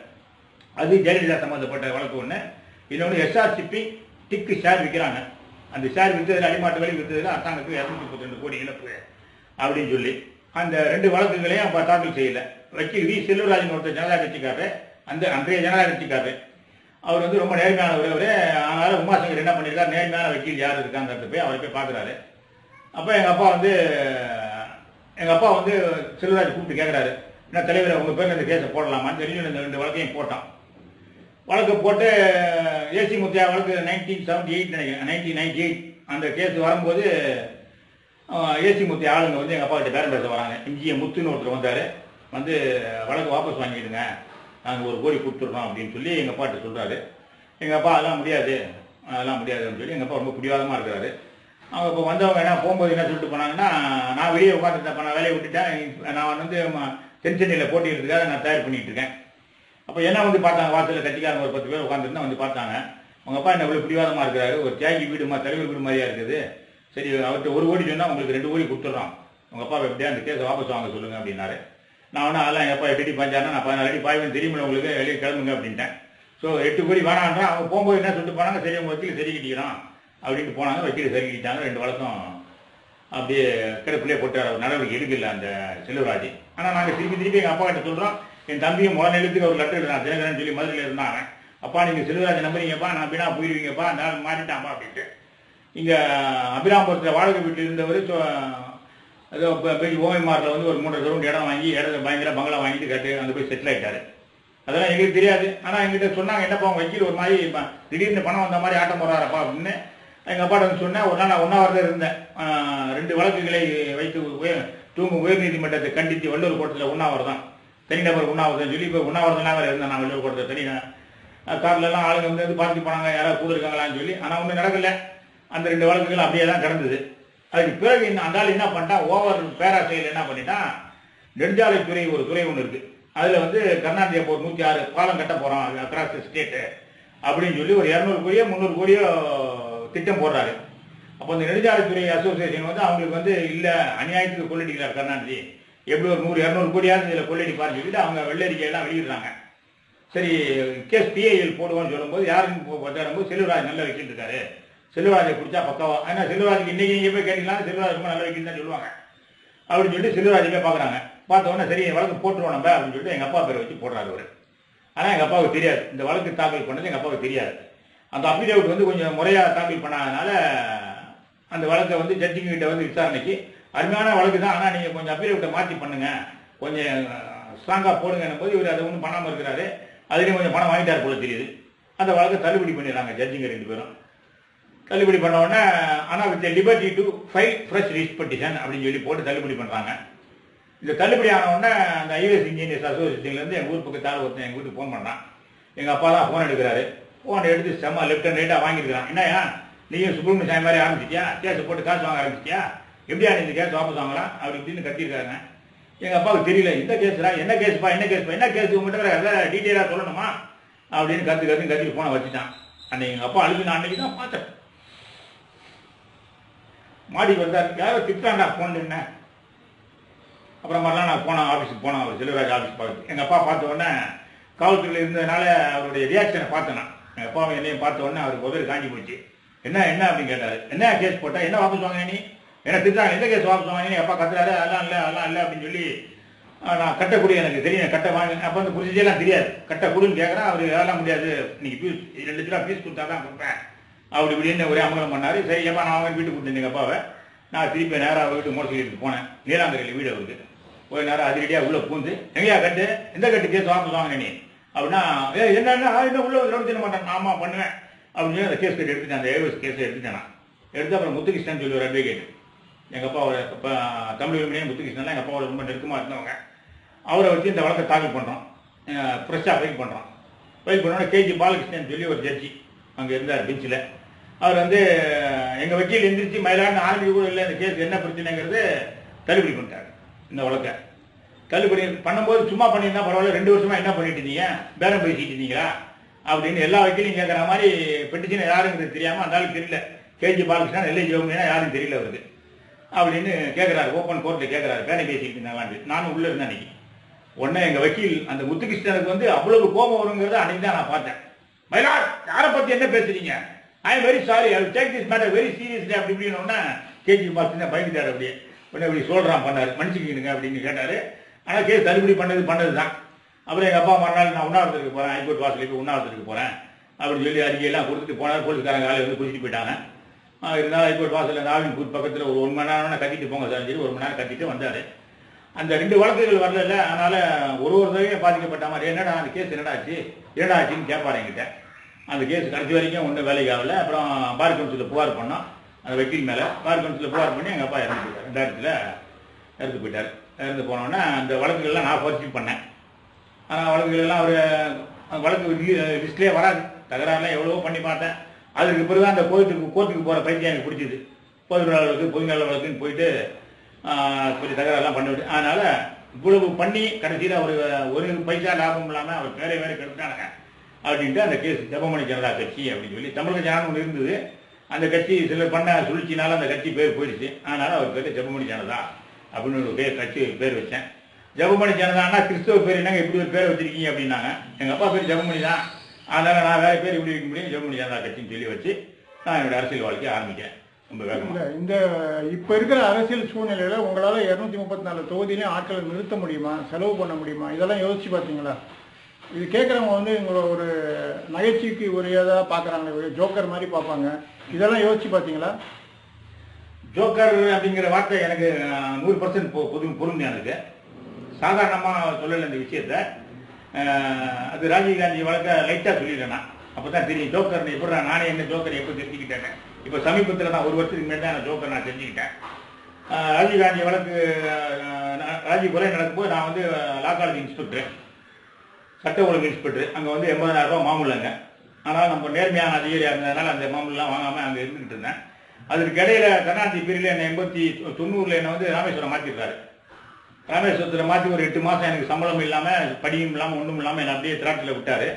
அது ஜெயலலிதா சம்மந்தப்பட்ட வழக்கு ஒன்று. இன்னொன்று எஸ்ஆர் ஷிப்பிங் டிக்கு ஷேர் விற்கிறாங்க. அந்த ஷேர் விற்றதில் அடிமாட்டு வழி விற்றதில் அரசாங்கத்துக்கு 232 கோடி இழப்பு அப்படின்னு சொல்லி அந்த 2 வழக்குகளையும் அப்போ தாக்கல் செய்யலை. வக்கீல் வி செல்வராஜன் ஒருத்தர் ஜனதா கட்சிக்காரர், அன்றைய ஜனதா கட்சிக்காரர். அவர் வந்து ரொம்ப நேர்மையானவர். அவர் அதனால் உமாசங்கர் என்ன பண்ணியிருக்காரு, நேர்மையான வக்கீல் யார் இருக்காங்கிறது போய் அவரை போய் பார்க்குறாரு. அப்போ எங்கள் அப்பா வந்து செல்வராஜ் கூப்பிட்டு கேட்குறாரு, என்ன தலைவர் உங்கள் பேர் இந்த கேஸை போடலாமான்னு தெரிஞ்சு இந்த 2 வழக்கையும் போட்டான். வழக்கு போட்டு ஏசி முத்தையா வழக்கு 1978 நினைக்கிறேன், 1998 அந்த கேஸ் வரும்போது ஏசி முத்தையா ஆளுங்க வந்து எங்கள் அப்பா கிட்ட பேரம் பேச வராங்க. இஞ்சிய முத்துன்னு ஒருத்தர் வந்தார். வந்து வழக்கு வாபஸ் வாங்கிடுங்க, நாங்கள் 1 கோடி கொடுத்துட்றோம் அப்படின்னு சொல்லி எங்கள் அப்பாட்ட சொல்கிறாரு. எங்கள் அப்பா அதெல்லாம் முடியாதுன்னு சொல்லி எங்கள் அப்பா ரொம்ப பிடிவாதமாக இருக்கிறாரு. அவங்க இப்போ வந்தவங்க என்ன போகும்போது என்ன சொல்லிட்டு போனாங்கன்னா, நான் வெளியே உட்காந்துட்டேன், நான் வேலையை விட்டுட்டேன், நான் வந்து தென்சென்னையில் போட்டியிடுறதுக்காக நான் தயார் பண்ணிகிட்டு இருக்கேன். அப்போ என்ன வந்து பார்த்தாங்க, வாசலில் கட்சிக்காரங்க ஒரு 10 பேர் உட்காந்துருந்தா வந்து பார்த்தாங்க. அவங்க அப்பா என்ன இவ்வளோ பிடிவாதமாக இருக்கிறாரு, ஒரு தியாகி வீடுமா தலைவர் வீடு மாதிரியா இருக்குது, சரி அவர்கிட்ட 1 கோடி சொன்னால் உங்களுக்கு 2 கோடி கொடுத்துட்றோம், உங்கள் அப்பா எப்படியா அந்த கேஸை வாபஸ் வாங்க சொல்லுங்கள் அப்படின்னாரு. நான் ஒன்றும் அதெல்லாம் எங்கள் அப்பா 8 அடி பாய்ஞ்சாருன்னா நான் 14 அடி பாய்வேன் தெரியுமில்ல உங்களுக்கு, வெளியே கிளம்புங்க அப்படின்ட்டேன். ஸோ 8 கோடி வேணான்றான். அவங்க போகும்போது என்ன சொல்லிட்டு போனாங்க, சரி உங்கள் வக்கீல் சரி கட்டிக்கிறோம் அப்படின்ட்டு போனாங்க. வக்கீல் சரி கட்டிட்டாங்க. 2 வழக்கம் அப்படியே கிடப்பிலே போட்டு நடவடிக்கை எடுக்கல அந்த செல்வராஜ். ஆனால் நாங்கள் திருப்பி எங்கள் அப்பா கிட்ட சொல்கிறோம், என் தம்பியும் முதலெழுத்துக்கு ஒரு லெட்டர் எழுதுறான், தினகரன் சொல்லி மதுரையில் இருந்தாங்க. அப்பா நீங்கள் செல்வராஜ் நம்புறீங்கப்பா, நான் அப்படின்னா போயிடுவீங்கப்பா, அந்த நாள் மாறிட்டான்ப்பா அப்படின்ட்டு. இங்கே அபிராமபுரத்தில் வாடகை வீட்டில் இருந்தவர் ஏதோ ஓமைமாரில் வந்து ஒரு 3 கிரவுண்ட் இடம் வாங்கி பயங்கர பங்களா வாங்கிட்டு கட்டு அங்கே போய் செட்டில் ஆகிட்டாரு. அதெல்லாம் எங்களுக்கு தெரியாது. ஆனால் எங்கிட்ட சொன்னாங்க, என்னப்பா அவங்க வக்கீல் ஒரு மாதிரி திடீர்னு பணம் வந்த மாதிரி ஆட்டம் போடுறாரப்பா அப்படின்னு. எங்கள் அப்பாட்ட வந்து சொன்னேன். ஒரு நாள் நான் உண்ணாவிரதம் இருந்தேன். 2 வழக்குகளை வைத்து தூங்கும் உயர்நீதிமன்றத்தை கண்டித்து வள்ளுவர் கோட்டத்தில் உண்ணாவிரதம், தனிநபர் உண்ணாவிரதம் சொல்லி இப்போ உண்ணாவிரதம்லாம் வேறு இருந்தேன் நான் வள்ளுவர் கோட்டத்தில். தனி கார்லெலாம் ஆளுங்க வந்து பார்த்துட்டு போனாங்க, யாராவது கூதிருக்காங்களான்னு சொல்லி. ஆனால் ஒன்றும் நடக்கலை. அந்த 2 வழக்குகள் அப்படியே தான் கிடந்தது. அதுக்கு பிறகு அந்த ஆள் என்ன பண்ணிட்டான், ஓவர் பேராசையில் என்ன பண்ணிட்டான், நெடுஞ்சாலைத்துறை ஒரு துறை ஒன்று இருக்குது, அதில் வந்து கர்நாடகா ஒரு 106 பாலம் கட்ட போகிறோம் அக்ராஸ் ஸ்டேட்டு அப்படின்னு சொல்லி ஒரு 200 கோடியோ 300 கோடியோ திட்டம் போடுறாரு. அப்போ இந்த நெடுஞ்சாலைத்துறை அசோசியேஷன் வந்து அவங்களுக்கு வந்து இல்லை அநியாயத்துக்கு கொள்ளடிக்கிறார் கருணாநிதி, எப்படி ஒரு 100-200 கோடியாவது இதில் கொள்ளடிப்பார்னு சொல்லிட்டு அவங்க வெள்ளரிக்கையெல்லாம் வெளியிடுறாங்க. சரி கேஸ் பிஐஎல் போடுவோம்னு சொல்லும்போது யாருன்னு தேடும்போது செல்வராஜ் நல்ல வக்கீல் இருக்காரு, செல்வராஜை பிடிச்சா பக்காவா, ஏன்னா செல்வராஜுக்கு இன்னைக்கு நீங்கள் போய் கேட்டீங்கன்னா செல்வராஜ் ரொம்ப நல்ல வக்கீல் தான் சொல்லுவாங்க அப்படின்னு சொல்லிட்டு செல்வராஜை போய் பார்க்குறாங்க. பார்த்த உடனே சரி வழக்கு போட்டுருவோம் நம்ம அப்படின்னு சொல்லிட்டு எங்கள் அப்பா பேரை வச்சு போடுறாரு அவர். ஆனால் எங்கள் அப்பாவுக்கு தெரியாது, இந்த வழக்கு தாக்கல் பண்ணது எங்கள் அப்பாவுக்கு தெரியாது. அந்த அஃபிடேவிட் வந்து கொஞ்சம் முறையாக தாக்கல் பண்ணாதனால அந்த வழக்கை வந்து ஜட்ஜிங்கிட்ட வந்து விசாரணைக்கு அருமையான வழக்கு தான், ஆனால் நீங்கள் கொஞ்சம் அஃபிடேவிட்டை மாற்றி பண்ணுங்க, கொஞ்சம் ஸ்ட்ராங்காக போடுங்கன்னும் போது இவர் அதை ஒன்றும் பண்ணாமல் இருக்கிறாரு. அதுலேயும் கொஞ்சம் பணம் வாங்கிட்டார் போல தெரியுது. அந்த வழக்கை தள்ளுபடி பண்ணிடுறாங்க ஜட்ஜிங்க 2 பேரும். தள்ளுபடி பண்ண உடனே ஆனால் with liberty to file fresh writ petition அப்படின்னு சொல்லி போட்டு தள்ளுபடி பண்ணுறாங்க. இந்த தள்ளுபடி ஆன உடனே அந்த ஐஏஎஸ் இன்ஜினியர்ஸ் அசோசியேஷன்லேருந்து எங்கள் ஊர் பக்கத்தால் ஒருத்தன் எங்கள் வீட்டுக்கு ஃபோன் பண்ணுறான். எங்கள் அப்பா தான் ஃபோன் எடுக்கிறாரு. ஃபோன் எடுத்து செம்ம லெஃப்ட் அண்ட் ரைட்டாக வாங்கியிருக்கிறான். என்னையா நீயும் சுப்பிரமணிய சாமி மாதிரி ஆரம்பிச்சிட்டியா, கேஸை போட்டு காசு வாங்க ஆரம்பிச்சிட்டியா, எப்படியா நீ இந்த கேஸ் வாபஸ் வாங்கலாம் அப்படி இப்படின்னு கத்திருக்காங்க. எங்கள் அப்பாவுக்கு தெரியல, இந்த கேஸ்ரா என்ன கேஸ்ப்பா என்ன கேஸ் உங்கள்கிட்ட எல்லாம் டீட்டெயிலாக சொல்லணுமா அப்படின்னு கத்திட்டு ஃபோனை வச்சுட்டான். அன்னைக்கு எங்கள் அப்பா அழுது நான் அன்னைக்கு தான் பார்த்தேன். மாடிக்கு வந்தார், யாரோ திட்டாண்டா ஃபோன் என்ன அப்புறம் மாதிரிலாம் நான் போனேன், ஆஃபீஸுக்கு போனேன், அவர் செல்வராஜ் ஆஃபீஸ் பார்த்து. எங்கள் அப்பா பார்த்த உடனே காவல்துறையில் இருந்ததுனால அவருடைய ரியாக்ஷனை பார்த்தேன் நான். எங்கள் அப்பாவை என்னையும் பார்த்த உடனே அவருக்கு முதல் காஞ்சி போச்சு. என்ன என்ன அப்படின்னு கேட்டார். என்ன கேஸ் போட்டால் என்ன வாபஸ் வாங்க நீ, என்ன திட்டாங்க, எந்த கேஸ் வாபஸ் வாங்க நீ, அப்பா கத்துறாரு, அதெல்லாம் இல்லை அப்படின்னு சொல்லி நான் கட்டக்கூடிய எனக்கு தெரியும், கட்ட வாங்க. அப்போ வந்து ப்ரொசீஜர்லாம் தெரியாது, கட்ட கொடுன்னு கேட்குறேன். அவர் அதெல்லாம் முடியாது, நீங்கள் ஃபீஸ் 2 லட்ச ரூபா ஃபீஸ் கொடுத்தா தான் கொடுப்பேன் அப்படி இப்படின்னு ஒரே அமலம் பண்ணார். சரி ஏப்பா நான் அவங்க வீட்டுக்கு கொடுத்தேன் எங்கள் அப்பாவை. நான் திருப்பி நேராக வீட்டு மோட்டர் போனேன். நீலாங்கரையில் வீடு அவருக்கு ஒரு நேரம் அதிரடியாக உள்ளே பூந்து, எங்கேயா கட்டு, எந்த கட்டு கேஸ் வாபஸ் வாங்க நீ அப்படின்னா, என்னன்னா இன்னும் உள்ள கவனிச்சிட மாட்டேன், ஆமாம் பண்ணுவேன் அப்படின்னு சொல்லி அந்த கேஸ் கட்டு எடுத்துட்டேன். அந்த ஏவிஎஸ் கேஸை எடுத்துட்டேன் நான். எடுத்து அப்புறம் முத்துகிருஷ்ணன் சொல்லி ஒரு அட்வொகேட், எங்கள் அப்பாவோட இப்போ தமிழ் விமணியே முத்துகிருஷ்ணன்லாம் எங்கள் அப்பாவோட ரொம்ப நெருக்கமாக இருந்தவங்க. அவரை வச்சு இந்த வழக்கை தாக்கல் பண்ணுறோம், ஃப்ரெஷ்ஷாக ஃபைல் பண்ணுறோம். ஃபைல் பண்ணோன்னா கேஜி பாலகிருஷ்ணன் சொல்லி ஒரு ஜட்ஜி அங்கே இருந்தார் பெஞ்சில். அவர் வந்து எங்கள் வக்கீல் எந்திரிச்சு மயிலாடுன்னு ஆரம்பிக்க கூட இல்லை, இந்த கேஸ் என்ன பிரச்சனைங்கிறது தள்ளுபடி பண்ணிட்டார். இந்த வழக்கை தள்ளுபடி பண்ணும்போது சும்மா பண்ணியிருந்தா பரவாயில்ல, 2 வருஷமாக என்ன பண்ணிட்டு இருந்தீங்க, பேரம் பேசிட்டு இருந்தீங்களா அப்படின்னு எல்லா வக்கீலையும் கேட்குற மாதிரி பெட்டிஷன் யாருங்கிறது தெரியாமல் அந்த ஆளுக்கு தெரியல. கேஜி பாலகிருஷ்ணன் எல்ஐ ஜோமினா யாரும் தெரியல அவருக்கு அப்படின்னு கேட்குறாரு. ஓப்பன் கோர்ட்டில் கேட்குறாரு, பேரம் பேசிட்டு இருந்தாங்களான்னு. நானும் உள்ளே இருந்தேன் அன்னைக்கு. உடனே எங்கள் வக்கீல் அந்த முத்துகிருஷ்ணனுக்கு வந்து அவ்வளவு கோபம் வருங்கிறத அன்னைக்கு தான் நான் பார்த்தேன். மயிலாட் யாரை பற்றி என்ன பேசுறீங்க, I am very sorry, I will take this matter very seriously அப்படி இப்படின்னு கேஜி பாலகிருஷ்ணன் பயந்துட்டார். அப்படியே உடனே இப்படி சொல்கிறான் பண்ணார், மன்னிச்சுக்கிடுங்க அப்படின்னு கேட்டார். ஆனால் கேஸ் தள்ளுபடி பண்ணது தான். அப்புறம் எங்கள் அப்பா மறுநாள் நான் உண்ணாவிரத்துக்கு போகிறேன், ஹைகோர்ட் வாசலுக்கு உண்ணாவிரத்துக்கு போகிறேன் அப்படின்னு சொல்லி அறிக்கையெல்லாம் கொடுத்துட்டு போனார். போலீஸ்காரங்க காலையில் வந்து குடிச்சிட்டு போயிட்டாங்க. இருந்தாலும் ஹைகோர்ட் வாசலில் நாவின் பூத் பக்கத்தில் ஒரு 1 மணி நேரம் கத்திட்டு போங்க சார் சொல்லி 1 மணி நேரம் கத்திட்டு வந்தார். அந்த 2 வழக்குகள் வரல, அதனால் ஒரு தடவையும் பாதிக்கப்பட்ட மாதிரி என்னடா அந்த கேஸ் என்னடா ஆச்சுன்னு கேட்பாரு என்கிட்ட. அந்த கேஸ் கடைசி வரைக்கும் ஒன்றும் வேலைக்கு ஆகலை. அப்புறம் பார் கவுன்சிலில் புகார் பண்ணோம் அந்த வக்கீல் மேலே. பார் கவுன்சிலில் புகார் பண்ணி எங்கள் அப்பா இறந்து போயிட்டார். 2000 இறந்து போயிட்டார். இறந்து போனோன்னா அந்த வழக்குகள்லாம் நான் பரிசீலனை பண்ணேன். ஆனால் வழக்குகள்லாம் அவர் வழக்கு லிஸ்ட்லேயே வராது. தகராறுலாம் எவ்வளவோ பண்ணி பார்த்தேன். அதுக்கு பிறகு அந்த கோர்ட்டுக்கு போகிற பயிற்சி எனக்கு பிடிச்சிது. பொதுநல வழக்குன்னு போயிட்டு கொஞ்சம் தகராறுலாம் பண்ணிவிட்டு, அதனால் இவ்வளவு பண்ணி கடைசியில் ஒரு பைசா லாபம் இல்லாமல் அவர் வேற கெடுத்தானுங்க அப்படின்ட்டு அந்த கேஸ் ஜெபமணி ஜனதா கட்சி அப்படின்னு சொல்லி தமிழக ஜனம் ஒன்று இருந்தது. அந்த கட்சி சிலர் பண்ண சுழற்சினால அந்த கட்சி பேர் போயிடுச்சு. அதனால் அவர் பேர் ஜெபமணி ஜனதா அப்படின்னு ஒரு கட்சி பேர் வச்சேன். ஜெபமணி ஜனதான்னா கிறிஸ்தவ பேர் என்னங்க இப்படி ஒரு பேர் வச்சிருக்கீங்க அப்படின்னாங்க. எங்கள் அப்பா பேர் ஜெபமணி தான், அதனால் நான் வேறு பேர் இப்படி வைக்க முடியும், ஜெபமணி ஜனதா கட்சின்னு சொல்லி வச்சு நான் என்னோடய அரசியல் வாழ்க்கையை ஆரம்பிக்கிறேன். ரொம்ப வேகமாக இந்த இப்போ இருக்கிற அரசியல் சூழ்நிலையில் உங்களால் 234 தொகுதியிலையும் ஆட்களை நிறுத்த முடியுமா, செலவு பண்ண முடியுமா, இதெல்லாம் யோசிச்சு பார்த்தீங்களா? இது கேட்குறவங்க வந்து உங்களை ஒரு நகைச்சுவைக்கு உரியதாக பார்க்குறாங்க, ஜோக்கர் மாதிரி பார்ப்பாங்க. இதெல்லாம் யோசிச்சு பார்த்தீங்களா? ஜோக்கர் அப்படிங்கிற வார்த்தை எனக்கு 100% பொருந்தும். எனக்கு சாதாரணமாக சொல்லலை இந்த விஷயத்த. அது ராஜீவ்காந்தி வழக்க லைட்டாக சொல்லிடுறேன் நான். அப்போ தான் தெரியும் ஜோக்கர் எப்படி நானே என்ன ஜோக்கர் எப்போ தெரிஞ்சுக்கிட்டேன். இப்போ சமீபத்தில் நான் 1 வருஷத்துக்கு முன்னாடி தான் நான் ஜோக்கர் நான் தெரிஞ்சுக்கிட்டேன். ராஜீவ்காந்தி வழக்கு ராஜீவ் கொலை நடக்கும்போது நான் வந்து லா காலேஜ் இன்ஸ்பெக்டர், சட்ட ஒழுங்கு இன்ஸ்பெக்டர். அங்கே வந்து 80,000 ரூபா மாமூலங்க. ஆனால் நம்ம நேர்மையான அதிகாரியாக இருந்ததுனால அந்த மாமூலாம் வாங்காமல் அங்கே இருந்துக்கிட்டு இருந்தேன். அதுக்கு இடையில கருணாநிதி பீரியடில் என்னை 1990 என்னை வந்து ராமேஸ்வரம் மாற்றிருக்காரு. ராமேஸ்வரத்தில் மாற்றி ஒரு 8 மாதம் எனக்கு சம்பளம் இல்லாமல் படியும் இல்லாமல் ஒன்றும் இல்லாமல் என்னை அப்படியே திராட்டில் விட்டார்.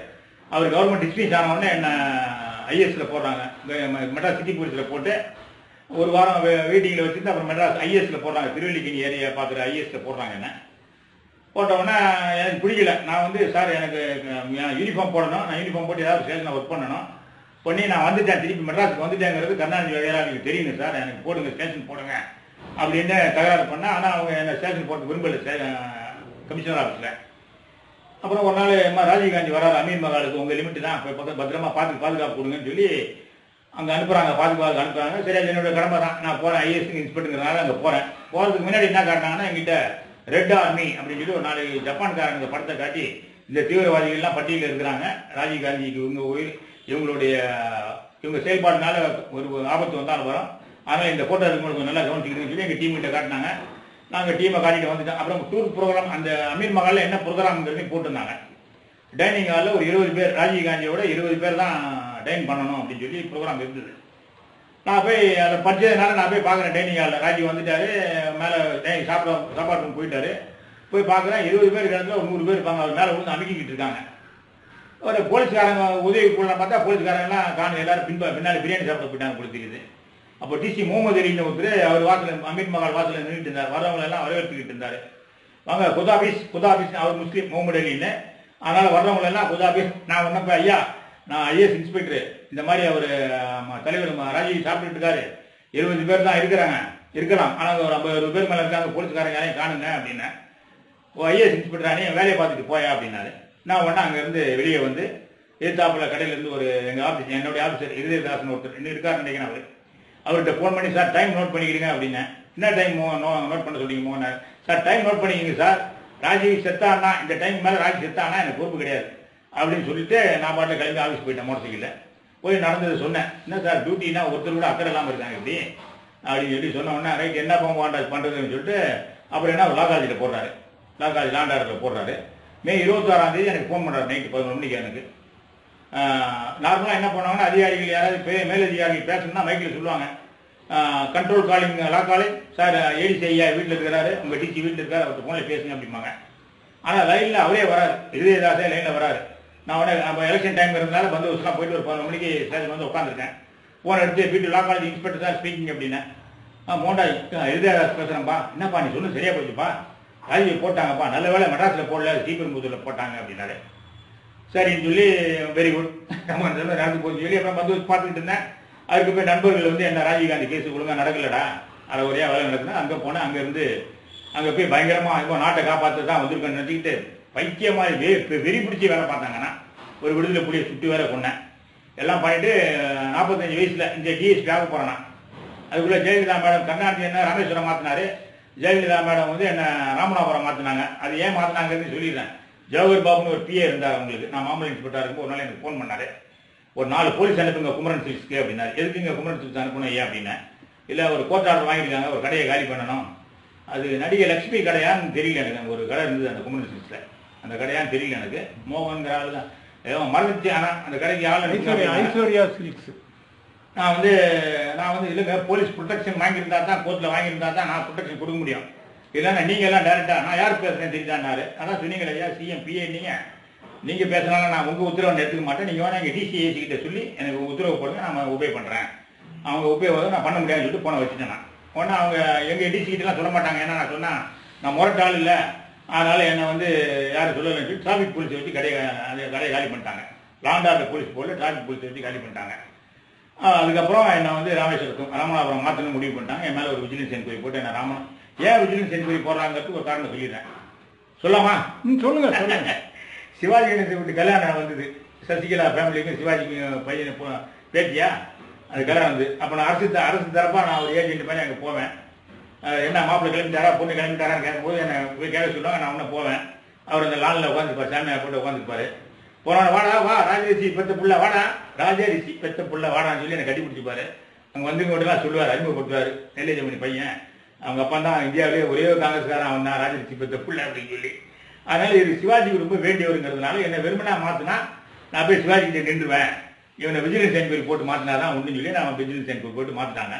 அவர் கவர்மெண்ட் டிஸ்மிஸ் ஆனவுடனே என்னை ஐஎஸ்ல போடுறாங்க. மெட்ராஸ் சிட்டி போலீஸில் போட்டு 1 வாரம் வெயிட்டிங்கில் வச்சுட்டு அப்புறம் மெட்ராஸ் ஐஎஸ்ல போடுறாங்க. திருவல்லிக்கேணி ஏரியா பார்க்குற ஐஎஸ்ல போடுறாங்க. என்ன போட்டவுடனே எனக்கு பிடிக்கல. நான் வந்து சார் எனக்கு யூனிஃபார்ம் போடணும், நான் யூனிஃபார்ம் போட்டு ஏதாவது ஸ்டேஷனில் ஒர்க் பண்ணி நான் வந்துட்டேன், திருப்பி மெட்ராஸுக்கு வந்துட்டேங்கிறது கருணாநிதி வகையாக எனக்கு தெரியுங்க சார், எனக்கு போடுங்க ஸ்டேஷன் போடுங்க அப்படின்னு தகராறு பண்ணேன். ஆனால் அவங்க என்ன ஸ்டேஷன் போட்டு விரும்பலை கமிஷனர் ஆஃபீஸில். அப்புறம் ஒரு நாள் ராஜீவ்காந்தி வராரு, அமீன் மகாலுக்கு உங்கள் லிமிட்டு தான், இப்போ பத்திரமா பாதுகாப்பு கொடுங்கன்னு சொல்லி அங்கே அனுப்புகிறாங்க. பாதுகாப்பு அனுப்புகிறாங்க. சரியா, என்னோட கடமை தான். நான் போகிறேன், ஐஎஸ்க்கு இன்ஸ்பெக்டருங்கிறனால அங்கே போகிறேன். போகிறதுக்கு முன்னாடி என்ன காட்டினாங்கன்னா எங்கிட்ட ரெட் ஆர்மி அப்படின்னு சொல்லி ஒரு 4 ஜப்பான்காரங்க படத்தை காட்டி இந்த தீவிரவாதிகள்லாம் பட்டியலில் இருக்கிறாங்க. ராஜீவ்காந்திக்கு இவங்க செயல்பாடுனால ஒரு ஆபத்து வந்தாலும் வரும், அதனால் இந்த ஃபோட்டோ இருக்கும்போது நல்லா கவனிச்சுக்கிட்டுன்னு சொல்லி எங்கள் டீம்கிட்ட காட்டினாங்க. நாங்கள் டீமை காட்டிட்டு வந்துட்டோம். அப்புறம் டூர் ப்ரோக்ராம் அந்த அமீர் மகாலில் என்ன ப்ரோக்ராம்ங்கிறதையும் போட்டிருந்தாங்க. டைனிங் ஹாலில் ஒரு 20 பேர், ராஜீவ்காந்தியோட 20 பேர் தான் டைன் பண்ணணும் அப்படின்னு சொல்லி ப்ரோக்ராம் இருந்தது. நான் போய் அதை படித்ததுனால நான் போய் பார்க்குறேன். டைனிங் ஹாலில் ராஜீவ் வந்துட்டாரு, மேலே சாப்பாடு போயிட்டாரு. போய் பார்க்குறேன் 20 பேர் கிடத்துல ஒரு 100 பேர் இருப்பாங்க. அவர் மேலே விழுந்து அமைக்கிட்டு இருக்காங்க. ஒரு போலீஸ்காரங்க உதவி பண்ண பார்த்தா போலீஸ்காரங்கலாம் காணும், எல்லாரும் பின்னாடி பிரியாணி சாப்பிட போயிட்டாங்க போல தெரியுது. அப்போ டிசி முகமது அலின்னு ஒருத்தர் அவர் வாசல் அமீர் மகால் வாசலில் நின்றுட்டு இருந்தார். வரவங்களை எல்லாம் வரவேற்றுக்கிட்டு இருந்தார். வாங்க குதாபீஸ் அவர் முஸ்லீம் முகமது அலின்னு. அதனால் வர்றவங்க எல்லாம் குதாபீஸ். நான் ஒன்றப்ப ஐயா நான் ஐஏஎஸ் இன்ஸ்பெக்டர், இந்த மாதிரி அவர் தலைவர் ராஜீவ் சாப்பிட்டுட்டு இருக்காரு, 20 பேர் தான் இருக்கலாம், ஆனால் ஒரு 50 பேர் மேலே இருக்காங்க, போலீஸ்காரங்க யாரையும் காணுங்க அப்படின்னு. ஐஏஎஸ் இன்ஸ்பெக்டரானே வேலையை பார்த்துட்டு போயா அப்படின்னாரு. நான் உடனே அங்கேருந்து வெளியே வந்து எதிர்த்தாப்புல கடையிலேருந்து ஒரு எங்கள் ஆஃபீஸ், என்னுடைய ஆஃபீஸர் இருதயதாசன் ஒருத்தர் இன்னும் இருக்காருன்னு நினைக்கிறேன். அவர்கிட்ட ஃபோன் பண்ணி சார் டைம் நோட் பண்ணிக்கிறீங்க அப்படின்னு. என்ன டைம் நோட் பண்ண சொல்லிங்க மோனார். சார் டைம் நோட் பண்ணிக்கிங்க சார், ராஜீவ் செத்தானா இந்த டைம் மேலே ராஜீவ் செத்தானா எனக்கு பொறுப்பு கிடையாது அப்படின்னு சொல்லிட்டு நான் பாட்டில் கிளம்பி ஆஃபீஸ் போயிட்டேன். மோட்டர் சைக்கிளில் போய் நடந்தது சொன்னேன். என்ன சார் டியூட்டினா ஒருத்தர் கூட அக்கறை இல்லாமல் இருக்காங்க இப்படி அப்படின்னு சொல்லி சொன்ன உடனே ரைட் என்ன பண்ணுறதுன்னு சொல்லிட்டு அப்புறம் என்ன லா காலேஜில் போடுறாரு, லா காலேஜ் லாண்டாரில் போடுறாரு. மே 26ஆம் தேதி எனக்கு ஃபோன் பண்ணுறாரு நைட்டு 11 மணிக்கு. எனக்கு நார்மலாக என்ன பண்ணுவாங்கன்னா அதிகாரிகள் யாராவது மேலதிகாரிகள் பேசணும்னா மைக்கில் சொல்லுவாங்க, கண்ட்ரோல் காலிங் லா காலேஜ் சார் ஏடிசி ஐயா வீட்டில் இருக்கிறாரு, உங்கள் டிசி வீட்டில் இருக்காரு, அவர்கிட்ட ஃபோனில் பேசுங்க அப்படிம்பாங்க. ஆனால் லைனில் அவரே வராரு, இருதயதாசே லைனில் வராரு. நான் உடனே நம்ம எலெக்ஷன் டைம் இருந்தனால பந்தோபஸ்லாம் போயிட்டு ஒரு 11 மணிக்கு ஸ்டேஷன் வந்து உட்காந்துருக்கேன். ஃபோன் எடுத்து வீட்டு லா காலேஜ் இன்ஸ்பெக்டர் சார் ஸ்பீக்கிங் அப்படின்னா, மோண்டா இருதயதாஸ் பேசுகிறேன்ப்பா, என்னப்பா நீ சொன்னு சரியா போச்சுப்பா, ராஜீவ் போட்டாங்கப்பா, நல்ல வேலை மெட்ராஸில் போடல ஸ்ரீபெரும்புதூரில் போட்டாங்க அப்படின்னாரு. சரின்னு சொல்லி வெரி குட் நம்ம நடந்து போச்சு சொல்லி அப்புறம் பந்தோபஸ்து பார்த்துக்கிட்டு இருந்தேன். அதுக்கு போய் நண்பர்கள் வந்து என்ன ராஜீவ்காந்தி கேஸ் ஒழுங்காக நடக்கலடா, அதை ஒரே வேலை நடக்குதுன்னா அங்கே போனேன். அங்கேருந்து அங்கே போய் பயங்கரமாக இப்போ நாட்டை காப்பாற்ற தான் வந்திருக்கேன்னு நினச்சிக்கிட்டு பைத்தியமாக வெறி பிடிச்சி வேலை பார்த்தாங்கன்னா ஒரு விடுதலை புலியை சுற்றி வேலை கொண்டேன். எல்லாம் பண்ணிட்டு 45 வயசில் இந்த டிஎஸ்பி ஆக போகிறேன். அதுக்குள்ளே ஜெயலலிதா மேடம் கருணாநிதி என்ன ராமேஸ்வரம் மாற்றினாரு, ஜெயலலிதா மேடம் வந்து என்ன ராமநாதபுரம் மாற்றினாங்க. அது ஏன் மாற்றினாங்கன்னு சொல்லிடுறேன். ஜவஹர் பாபுன்னு ஒரு பிஏ இருந்தார் அவங்களுக்கு. நான் மாமல்ல இன்ஸ்பெக்டராக இருக்கும்போது ஒரு நாள் எனக்கு ஃபோன் பண்ணாரு, ஒரு 4 போலீஸ் அனுப்புங்க குமரன் சில்க்ஸ்க்கு அப்படின்னாரு. எதுக்குங்க குமரன் சில்க்ஸ் அனுப்பணும் ஏன் அப்படின்னா, இல்லை ஒரு கோர்ட் ஆர்டர் வாங்கியிருக்காங்க, ஒரு கடையை காலி பண்ணணும். அது நடிகை லட்சுமி கடையான்னு தெரியல எனக்கு. ஒரு கடை இருந்தது அந்த குமரன் சில்க்ஸில், அந்த கடையான்னு தெரியல எனக்கு. மோகன்கிற ஆள் தான் ஏதோ மறந்துச்சு. ஆனால் அந்த கடைக்கு ஆள் ஐஸ்வர்யா சில்க்ஸ். நான் வந்து இல்லைங்க போலீஸ் ப்ரொடெக்ஷன் வாங்கியிருந்தா தான், கோர்ட்டில் வாங்கியிருந்தா தான் நான் ப்ரொடெக்ஷன் கொடுக்க முடியும். இல்லைன்னா நீங்கள் எல்லாம் டேரெக்டாக நான் யார் பேசுகிறேன் தெரிஞ்சான்னாரு. அதான் சொன்னீங்களே ஐயா சிஎம் பிஏ நீங்கள் பேசினாலும் நான் உங்கள் உத்தரவை எடுத்துக்க மாட்டேன், நீங்கள் வேணா எங்கள் டிசிஏசி கிட்ட சொல்லி எனக்கு உத்தரவு போடுங்க, நான் உபே பண்ணுறேன். அவங்க உபே நான் பண்ண முடியாதுன்னு சொல்லிட்டு போன வச்சுட்டேன். நான் உடனே அவங்க எங்கள் டிசி கிட்டலாம் சொல்ல மாட்டாங்க. ஏன்னா நான் சொன்னால் நான் முரட்டாள் இல்லை, அதனால் என்னை வந்து யாரும் சொல்லலைன்னு சொல்லி டிராஃபிக் போலீஸை வச்சு கடையை காலி பண்ணிட்டாங்க. லாண்டார்டு போலீஸ் போல டிராஃபிக் போலீஸை வச்சு காலி பண்ணிட்டாங்க. அதுக்கப்புறம் என்னை வந்து ராமநாதபுரம் மாற்றணும்னு முடிவு பண்ணிட்டாங்க. என் மேலே ஒரு விஜிலன்ஸ் என்கொயரி போட்டு என்ன ஏன் விஜிலன்ஸ் என்கொயரி போடுறாங்கிறதுக்கு ஒரு காரணம் சொல்லிடுறேன். சொல்லாமா? சொல்லுங்க. சிவாஜி கணேசன் வீட்டு கல்யாணம் வந்தது. சசிகலா ஃபேமிலிக்கும் சிவாஜிக்கு பையனை பேட்டியா அது கல்யாணம் வந்து. அப்போ நான் அரசு தரப்பாக நான் ஒரு ஏஜென்ட் மாதிரி அங்கே போவேன். என்ன மாப்பிள்ளை கிளம்பிட்டாரா பொண்ணு கிளம்பிட்டாரான்னு கேட்கும்போது என்னை போய் கேட்க சொல்லுவாங்க. நான் ஒன்றும் போவேன். அவர் அந்த லானில் உட்காந்துருப்பார், சாமியார் போட்டு உட்காந்துருப்பாரு. போன வாடா வா ராஜரிஷி பெத்த புள்ள வாடா, ராஜரிஷி பெத்த புள்ள வாடான்னு சொல்லி என்னை கட்டி பிடிச்சிப்பாரு. அங்கே வந்து இங்கோட்டெல்லாம் சொல்லுவார், அறிமுகப்படுத்துவார். நெல்லைஜமணி பையன், அவங்க அப்பா தான் இந்தியாவிலேயே ஒரே காங்கிரஸ்காரன் அவன் தான், ராஜரிஷி பெத்த புள்ள அப்படின்னு சொல்லி. அதனால இது சிவாஜிக்கு ரொம்ப வேண்டியவருங்கிறதுனால என்னை வெறுமனா மாற்றினா நான் போய் சிவாஜி கிட்ட நின்றுவேன். இவனை விஜிலன்ஸ் என்கொயரி போட்டு மாற்றினா தான் ஒன்றுன்னு சொல்லி நான் விஜிலன்ஸ் என்கொயரி போட்டு மாற்றிட்டாங்க.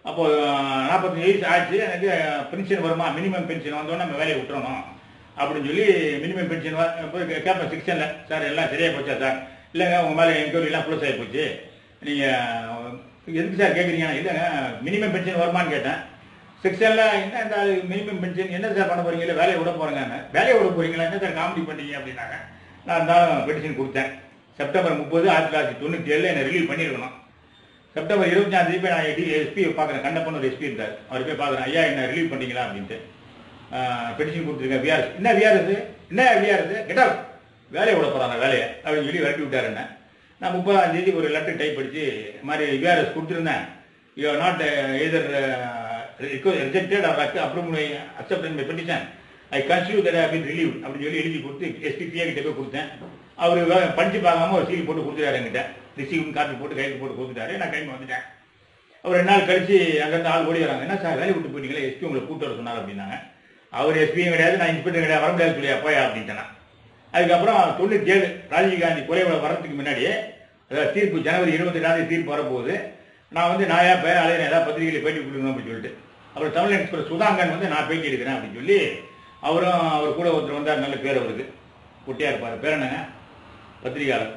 அப்போது 45 வயசு ஆச்சு. எனக்கு பென்ஷன் வருமா, மினிமம் பென்ஷன் வந்தோடனே நம்ம வேலையை விட்டுறணும் அப்படின்னு சொல்லி மினிமம் பென்ஷன் போய் கேட்பேன் செக்ஷனில். சார் எல்லாம் சரியாக போச்சா சார்? இல்லைங்க உங்கள் மேலே என்கொயரிலாம் க்ளோஸ் ஆகி போச்சு, நீங்கள் எதுக்கு சார் கேட்குறீங்க? இல்லைங்க மினிமம் பென்ஷன் வருமானு கேட்டேன். செக்ஷனில் என்ன இந்த மினிமம் பென்ஷன் என்ன சார் பண்ண போகிறீங்க? இல்லை வேலையை விட போகிறேங்க. வேலையை விட போகிறீங்களா? என்ன சார் காமெடி பண்ணீங்க அப்படின்னாங்க. நான் இருந்தாலும் பெட்டிஷன் கொடுத்தேன். செப்டம்பர் 30, 1997 என்னை ரிலீவ் பண்ணியிருக்கணும். செப்டம்பர் 25ஆம் தேதி போய் நான் எஸ்பியை பார்க்குறேன். கண்ணப்பன் ஒரு எஸ்பி இருந்தார். அவர் போய் பார்க்குறேன், ஐயா என்ன ரிலீவ் பண்ணிங்களா அப்படின்ட்டு. பெட்டிஷன் கொடுத்துருக்கேன். விஆர்எஸ் என்ன விஆர்எஸ் கெட்டா வேலையை விட போகிறாங்க வேலையை அப்படின்னு சொல்லி விரட்டி விட்டார் என்ன. நான் 30ஆம் தேதி ஒரு லெட்டர் டைப் படித்து இது மாதிரி விஆர்எஸ் கொடுத்துருந்தேன். You are not either rejected or accepted my petition. I consider that I have been relieved அப்படின்னு சொல்லி எழுதி கொடுத்து எஸ்பிபிஏ கிட்ட போய் கொடுத்தேன். அவர் படிச்சு பார்க்காம ஒரு சீல் போட்டு கொடுத்துட்டாரு. என்கிட்ட ரிசீவ் காப்பி போட்டு கைக்கு போட்டு கொடுத்துட்டாரு. நான் கைக்கு வந்துட்டேன். அவர் 2 நாள் கழிச்சு அங்கேருந்து ஆள் ஓடி வராங்க. என்ன சார் வேலை விட்டு போயிட்டீங்களா? எஸ்பி உங்களை கூட்டு வர சொன்னார் அப்படின்னாங்க. அவர் எஸ்பியும் கிடையாது, நான் இன்ஸ்பெக்டர் கிடையாது, வர முடியாது சொல்லியா போயா அப்படின்ட்டேன். அதுக்கப்புறம் 97 ராஜீவ்காந்தி கொலை வரத்துக்கு முன்னாடியே தீர்ப்பு ஜனவரி 22 தீர்ப்பு வரப்போகுது. நான் வந்து நாயா பேர் அலையிறேன், ஏதாவது பத்திரிகையில் பேட்டி கொடுக்கணும் அப்படின்னு சொல்லிட்டு. அப்புறம் தமிழ் எக்ஸ்பிரஸ் சுதாங்கன் வந்து நான் பேட்டி எடுக்கிறேன் அப்படின்னு சொல்லி அவர் கூட ஒருத்தர் வந்தார். நல்ல பேர் அவருக்கு, குட்டியா இருப்பார். பேர் என்னங்க? பத்திரிகையாளர்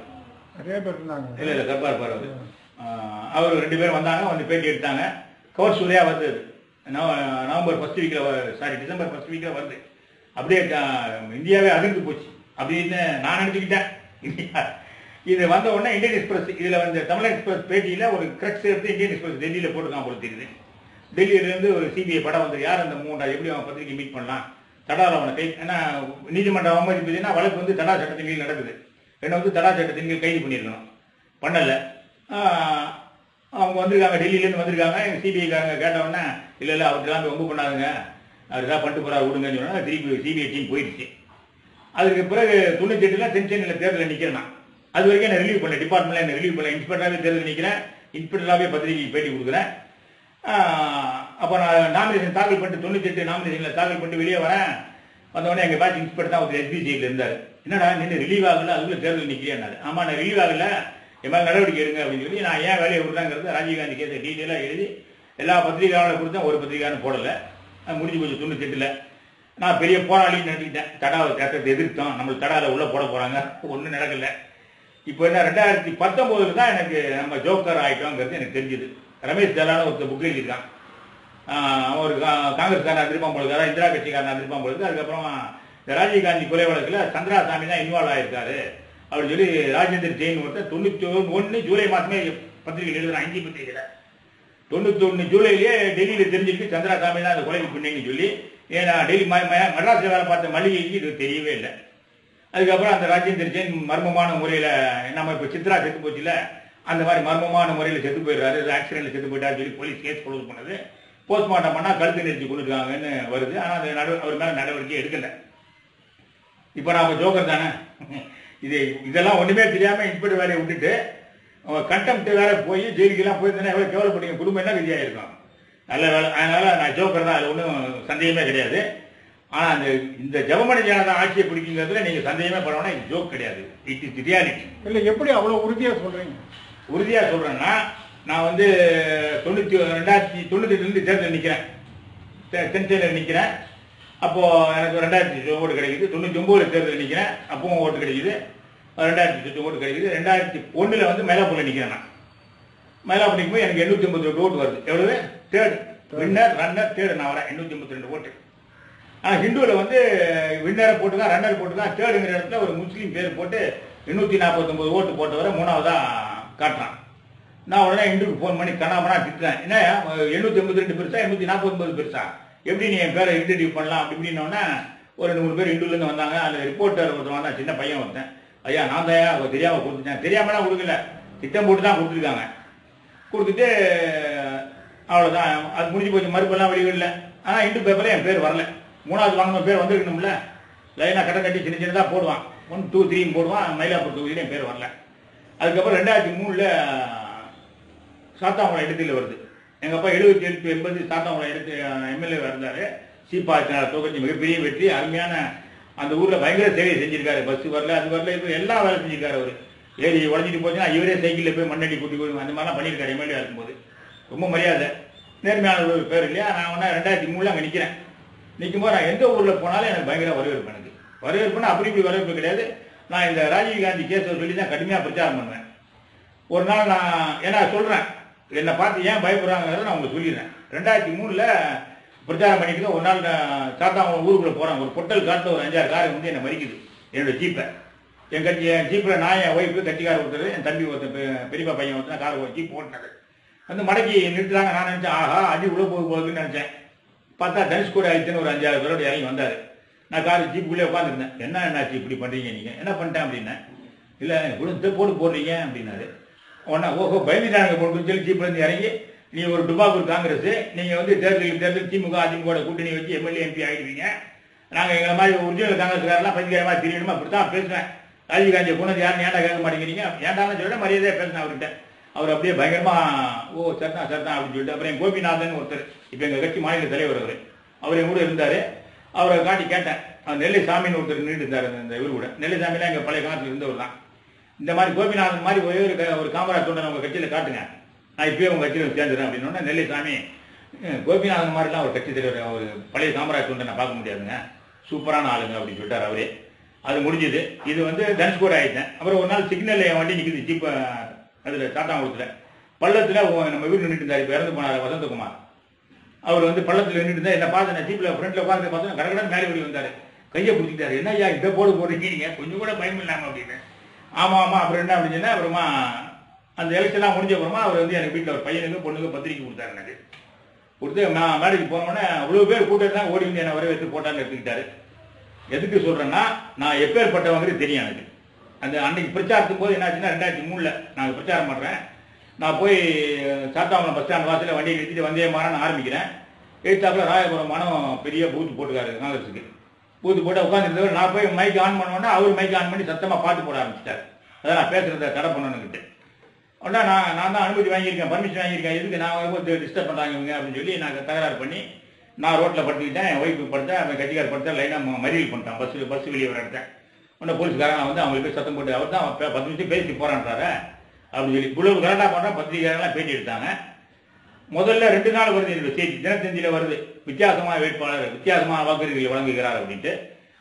நிறைய பேர் இருந்தாங்க. இல்லை கருப்பா இருப்பார் அவர். அவர் 2 பேரும் வந்தாங்க, வந்து பேட்டி எடுத்தாங்க. கவர் சூர்யா வந்தது டிசம்பர் 1 வீக்கில் வருது. அப்படியே இந்தியாவே அதிர்ந்து போச்சு அப்படின்னு நான் நினச்சிக்கிட்டேன். இது வந்த உடனே இந்தியன் எக்ஸ்பிரஸ் இதில் வந்து தமிழ் எக்ஸ்பிரஸ் பேட்டியில் ஒரு கிரக்ஸ் எடுத்து இந்தியன் எக்ஸ்பிரஸ் டெல்லியில் போட்டுக்கான் போல தெரியுது. டெல்லியிலேருந்து ஒரு சிபிஐ படம் வந்து யார் அந்த மூண்டா எப்படி அவன் பத்திரிக்கை மீட் பண்ணலாம், தடாவில் அவனை கை, ஏன்னா நீதிமன்றம் அவமதிப்பதுன்னா வழக்கு வந்து தடா சட்டத்தின் கீழ் நடக்குது. என்னை வந்து தடா சட்டத்தின் கீழ் கைது பண்ணியிருக்கணும், பண்ணலை. அவங்க வந்திருக்காங்க, டெல்லியிலேருந்து வந்திருக்காங்க. எங்கள் சிபிஐக்காரங்க கேட்டவுடனே இல்லை இல்லை அவருக்கெல்லாம் போய் ஒம்பு பண்ணாதுங்க, அவர் ஏதாவது பண்ணிட்டு போகிறார் விடுங்கன்னு சொன்னால் திருப்பி சிபிஐ டீம் போயிடுச்சு. அதுக்கு பிறகு 98 தென்சென்னையில் தேர்தலில் நிற்கிறேன். அது வரைக்கும் என்ன ரிலீவ் பண்ணல, டிபார்ட்மெண்ட்டில் என்ன ரிலீவ் பண்ணல. இன்ஸ்பெக்டராகவே தேர்தல் நிற்கிறேன், இன்ஸ்பெக்டராகவே பத்திரிகை பேட்டி கொடுக்குறேன். அப்போ நான் நாமினேஷன் தாக்கல் பண்ணிட்டு 98 நாமினேஷனில் தாக்கல் பண்ணிட்டு வெளியே வரேன். வந்தவொடனே எங்கள் பேட்ச் இன்ஸ்பெக்டர் தான் ஒரு எஸ்பிசியில் இருந்தார். என்னடா நின்று ரிலீவ் ஆகல, அதுக்குள்ளே தேர்தல் நிற்கிறேன்னாரு. ஆமாம் நான் ரிலீவ் ஆகல, என் மேலே நடவடிக்கை எடுங்க அப்படின்னு சொல்லி நான் ஏன் வேலையை விடுறாங்கிறது ராஜீவ்காந்தி கேஸை டீட்டெயிலாக எழுதி எல்லா பத்திரிகையாளர்களும் கொடுத்தேன். ஒரு பத்திரிகையாளர் போடலை. முடிஞ்சு போச்சு 98. நான் பெரிய போராளின்னு நினைக்கிட்டேன். தடாவை தேட்டத்தை எதிர்த்தோம், நம்மளுக்கு தடாவில் உள்ளே போட போகிறாங்க, ஒன்றும் நடக்கலை. இப்போ என்ன 2019 தான் எனக்கு நம்ம ஜோக்கர் ஆகிட்டோங்கிறது எனக்கு தெரிஞ்சுது. ரமேஷ் ஜலான ஒருத்தர் புக் எழுதியிருக்கான். ஒரு காங்கிரஸ்காரன் அதிருப்பான் பொழுது, இந்திரா கட்சிக்காரன் அதிருப்பான் பொழுது. அதுக்கப்புறம் இந்த ராஜீவ்காந்தி கொலை வழக்கில் சந்திராசாமி தான் இன்வால்வ் ஆகிருக்காரு அப்படின்னு சொல்லி ராஜேந்திர ஜெயின் ஒருத்தர் 91 ஜூலை மாதமே பத்திரிகை எழுதுறான், ஹிந்தி பத்திரிகையில். 91 ஜூலையிலேயே டெல்லியில் தெரிஞ்சிருக்கு சந்திராசாமி தான் அந்த கொலைக்கு பின்னேன்னு சொல்லி. ஏன்னா டெல்லி மெட்ராஸில் வேலை பார்த்த மல்லிகைக்கு இது தெரியவே இல்லை. அதுக்கப்புறம் அந்த ராஜேந்திர ஜெயின் மர்மமான முறையில், நம்ம இப்போ சித்ரா செத்து போச்சுல, அந்த மாதிரி மர்மமான முறையில் செத்து போயிடுறாரு, ஆக்சிடென்ட்ல செத்து போயிட்டாரு சொல்லி போலீஸ் கேஸ் க்ளோஸ் பண்ணது. போஸ்ட்மார்ட்டம் பண்ணால் கழுத்து நெரிச்சு கொண்டுருக்காங்கன்னு வருது. ஆனால் அந்த அவர் மேலே நடவடிக்கை எடுக்கலை. இப்போ நான் ஜோக்கர் தானே, இதெல்லாம் ஒன்றுமே தெரியாமல் இன்ஸ்பெக்டர் வேலையை விட்டுட்டு கண்டெம்ட் வேற போய் ஜெயிலுக்கெல்லாம் போயிருந்தேன்னா எவ்வளோ கேவலப்படுங்க, குடும்பம் என்ன விதியாக இருக்கும். நல்ல வேலை. அதனால் நான் ஜோக்கர் தான், அதில் ஒன்றும் சந்தேகமே கிடையாது. ஆனால் இந்த ஜெபமணி ஜனதா ஆட்சியை பிடிக்குங்கிறதுல நீங்கள் சந்தேகமே பண்ணோன்னா இது ஜோக் கிடையாது, இட் இஸ் ரியாலிட்டி. இல்லை எப்படி அவ்வளோ உறுதியாக சொல்கிறீங்க? உறுதியாக சொல்கிறேன்னா, நான் வந்து 2098 தேர்தல் நிற்கிறேன், தென்சென்னையில் நிற்கிறேன். அப்போது எனக்கு 2000 ஓட்டு கிடைக்குது. 99 தேர்தல் நிற்கிறேன், அப்பவும் ஓட்டு கிடைக்குது. 2000 ஓட்டு கிடைக்குது. 2001 வந்து மயிலாப்பூரில் நிற்கிறேன். நான் மயிலாப்பூர் நிற்கும்போது எனக்கு 852 ஓட்டு வருது. எவ்வளவு? Third winner, runner, third. நான் வரேன் 852 ஓட்டு. ஆனால் ஹிந்துவில் வந்து வின்னரை போட்டுதான், ரன்னர் போட்டுதான், தேர்டுங்கிற இடத்துல ஒரு முஸ்லீம் பேர் போட்டு 849 ஓட்டு போட்டவரை 3ஆவதாக காட்டுறான். நான் உடனே இந்துக்கு ஃபோன் பண்ணி கண்ணாமனா திட்டுறேன். என்ன 882 பெருசா 849 பெருசா, எப்படி நீ என் பேரை இன்ட்ரடியூஸ் பண்ணலாம் அப்படி இப்படின்னோன்னா ஒரு 100 பேர் இந்துலேருந்து வந்தாங்க. அந்த ரிப்போர்ட்டர் ஒருத்தன் வந்தான், சின்ன பையன் ஒருத்தன். ஐயா நான் தான் அவர் தெரியாமல் கொடுத்துட்டேன். தெரியாமலாம் கொடுக்கல, திட்டம் போட்டு தான் கொடுத்துருக்காங்க. கொடுத்துட்டு அவ்வளோதான், அது முடிஞ்சு போச்சு. மறுப்பெல்லாம் வெளியிடல. ஆனால் இந்து பேப்பரில் என் பேர் வரல. 3ஆவது வாங்கின பேர் வந்திருக்கணும்ல, லைனாக கடை கட்டி சின்ன சின்னதாக போடுவான், 1, 2, 3 போடுவான். மயிலாப்பூர் தொகுதியில் என் பேர் வரல. அதுக்கப்புறம் 2003 சாத்தாங்குளம் இடத்துல வருது. எங்கள் அப்பா 77, 80 சாத்தாங்குளம் எடுத்து எம்எல்ஏ இருந்தார். சீப்பாத்தினார் தொகுதி மிகப்பெரிய வெற்றி. அருமையான அந்த ஊரில் பயங்கர சேவை செஞ்சிருக்காரு. பஸ் வரல, அது வரல, இப்போ எல்லாம் வேலை செஞ்சிருக்காரு. அவர் ஏறி உடஞ்சிட்டு போச்சுன்னா இவரே சைக்கிளில் போய் மண்ணடி கூட்டி போய் அந்த மாதிரிலாம் பண்ணியிருக்காரு எம்எல்ஏ இருக்கும்போது. ரொம்ப மரியாதை, நேர்மையான ஒரு பேர் இல்லையா. நான் ஒன்றா 2003 அங்கே நிற்கிறேன். நிற்கும்போது நான் எந்த ஊரில் போனாலும் எனக்கு பயங்கர வரவேற்பு. எனக்கு வரவேற்புனா அப்படி இப்படி வரவேற்பு கிடையாது. நான் இந்த ராஜீவ்காந்தி கேஸை சொல்லி தான் கடுமையாக பிரச்சாரம் பண்ணுவேன். ஒரு நாள் நான் ஏன்னா சொல்கிறேன், என்னை பார்த்து ஏன் பயப்படுறாங்கிறத நான் உங்களுக்கு சொல்லிடுறேன். 2003 பிரச்சாரம் பண்ணிட்டு ஒரு நாள் சாத்தாங்குளம் ஊருக்குள்ளே போகிறேன். ஒரு பொட்டல் காட்டில் ஒரு 5-6 காரை வந்து என்னை மறிக்குது, என்னோட ஜீப்பை. என் ஜீப்பில் நான், என் ஒய்ஃபு, கட்சிக்கார ஒருத்தர், என் தம்பி ஒருத்தர், பெரியப்பா பையன் ஒருத்தர் காரை ஒரு ஜீப் ஓட்டினது வந்து மடக்கி நிறுத்துறாங்க. நான் நினச்சேன், ஆஹா அடி உள்ள போகுதுன்னு நினச்சேன். பார்த்தா தனுஷ்கோடி ஆயிடுச்சுன்னு ஒரு 5-6 பேரோட இறங்கி வந்தார். நான் கார் ஜீப்புக்குள்ளே உட்காந்துருந்தேன். என்னாச்சு இப்படி பண்ணுறீங்க நீங்கள், என்ன பண்ணிட்டேன் அப்படின்னேன். இல்லை இவ்வளோ போடுறீங்க அப்படின்னாரு. ஒன்றா ஓஹோ பயந்துட்டாங்க போட்டு சொல்லி ஜீப்லேருந்து இறங்கி, நீ ஒரு டுபாக்கூர் காங்கிரஸ், நீங்கள் வந்து தேர்தல் திமுக அதிமுக கூட்டணி வச்சு எம்எல்ஏ எம்பி ஆகிடுவீங்க. நாங்கள் எங்களை மாதிரி ஒரிஜினல் காங்கிரஸ்காரெல்லாம் பஞ்சாயமாக தெரியணுமா, அப்படி தான் பேசுவேன். ராஜீவ்காந்தியை கொண்டு யாரும் ஏன்டா கேட்க மாட்டேங்கிறீங்க, ஏன்டான்னு சொல்லிட்டு மரியாதையாக பேசினேன் அவர்கிட்ட. அவர் அப்படியே பயங்கரமாக ஓ சர்தான் அப்படின்னு சொல்லிட்டு. அப்புறம் என் கோபிநாதன் ஒருத்தர், இப்போ எங்கள் கட்சி மாநில தலைவர், அவர் என் கூட இருந்தார். அவரை காட்டி கேட்டேன். நெல்லை சாமின்னு ஒருத்தர் நின்று இருந்தார் இந்த இவர் கூட. நெல்லை சாமிலாம் எங்கள் பழைய காலத்தில் இருந்தவர் தான். இந்த மாதிரி கோபிநாதன் மாதிரி ஒரே ஒரு காமராஜ் தொண்டனை உங்கள் கட்சியில் காட்டுங்க, நான் இப்போயே உங்கள் கட்சியில் சேர்ந்துறேன் அப்படின்னா, நெல்லை சாமி கோபிநாதன் மாதிரிலாம் ஒரு கட்சி தலைவர், அவர் பழைய காமராஜ் தொண்டனை பார்க்க முடியாதுங்க, சூப்பரான ஆளுங்க அப்படின்னு சொல்லிட்டார் அவரே. அது முடிஞ்சது. இது வந்து தனுஷ்கோடி ஆகிட்டேன். அப்புறம் ஒரு நாள் சிக்னலில் என் வண்டி நிற்குது, ஜீப்பை அதில் சாத்தாங்குளத்தில் பள்ளத்தில் நம்ம வீடு நின்றுட்டு இருந்தார். இப்போ இறந்து போனார் வசந்தகுமார். அவர் வந்து பள்ளத்தில் நின்றுட்டு இருந்தார். என்னை பார்த்து நான் ஜீப்பில் ஃப்ரெண்டில் உட்காந்து பார்த்தா கடற்கடன் மேலே வழி வந்தார். கையை பிடிச்சிட்டாரு. என்ன ஐயா இதை போடுறீங்க நீங்க, கொஞ்சம் கூட பயம் இல்லாம அப்படின்னு. ஆமா ஆமா அப்புறம் என்ன அப்படின்னு சொன்னா, அப்புறமா அந்த எலெக்ஷன்லாம் முடிஞ்ச அப்புறமா அவர் வந்து எனக்கு வீட்டில் ஒரு பையனுக்கு பொண்ணுக்கு பத்திரிக்கை கொடுத்தாரு. எனக்கு கொடுத்து நான் மேடைக்கு போனோடனே அவ்வளோ பேர் கூட்டம் தான் ஓடி வந்து என்னை வரவேற்று போட்டான்னு எடுத்துக்கிட்டாரு. எதுக்கு சொல்றேன்னா, நான் எப்பேற்பட்டவங்கிறது தெரியும் எனக்கு. அந்த அன்னைக்கு பிரச்சாரத்துக்கு போது என்னாச்சுன்னா 2003 நாங்கள் பிரச்சாரம் பண்ணுறேன். நான் போய் சாத்தாமலம் பஸ் ஸ்டாண்ட் வாசலில் வண்டியை நிறுத்திட்டு வந்தே மாறன்னு ஆரம்பிக்கிறேன். எழுத்தாப்புல ராயபுரம் மானம் பெரிய பூத்து போட்டுக்காரு காங்கிரஸுக்கு. பூத்து போட்டு உட்காந்துருந்தவர் நான் போய் மைக் ஆன் பண்ணோன்னா அவர் மைக் ஆன் பண்ணி சத்தமாக பாட்டு போட ஆரம்பிச்சிட்டார். அதான் நான் பேசுகிறத தடை பண்ணணுங்கிட்டு. உடனே நான் தான் அனுமதி வாங்கியிருக்கேன், பர்மிஷன் வாங்கியிருக்கேன், எதுக்கு நான் டிஸ்டர்ப் பண்ணுறாங்க இவங்க அப்படின்னு சொல்லி நான் தகராறு பண்ணி நான் ரோட்டில் படுத்துக்கிட்டேன். என் ஒய்ஃபு படுத்தேன், அவன் கட்சிக்கார் படுத்தேன், லைனாக மறியல் பண்ணிட்டான். பஸ் வெளியே வர எடுத்தேன். உடனே போலீஸ்காரன் வந்து அவங்களுக்கு சத்தம் போட்டு அவர் தான் 10 நிமிஷம் பேசி போறான்றாரு அப்படின்னு சொல்லி இவ்வளவு கரெக்டாக பண்ணுறா. பத்திரிகையாளர்லாம் பேட்டி எடுத்தாங்க. முதல்ல 2 நாள் வருது என்னோட செய்தி, தினத்தந்தியில் வருது, வித்தியாசமான வேட்பாளர் வித்தியாசமான வாக்குறுதிகளை வழங்குகிறார் அப்படின்ட்டு.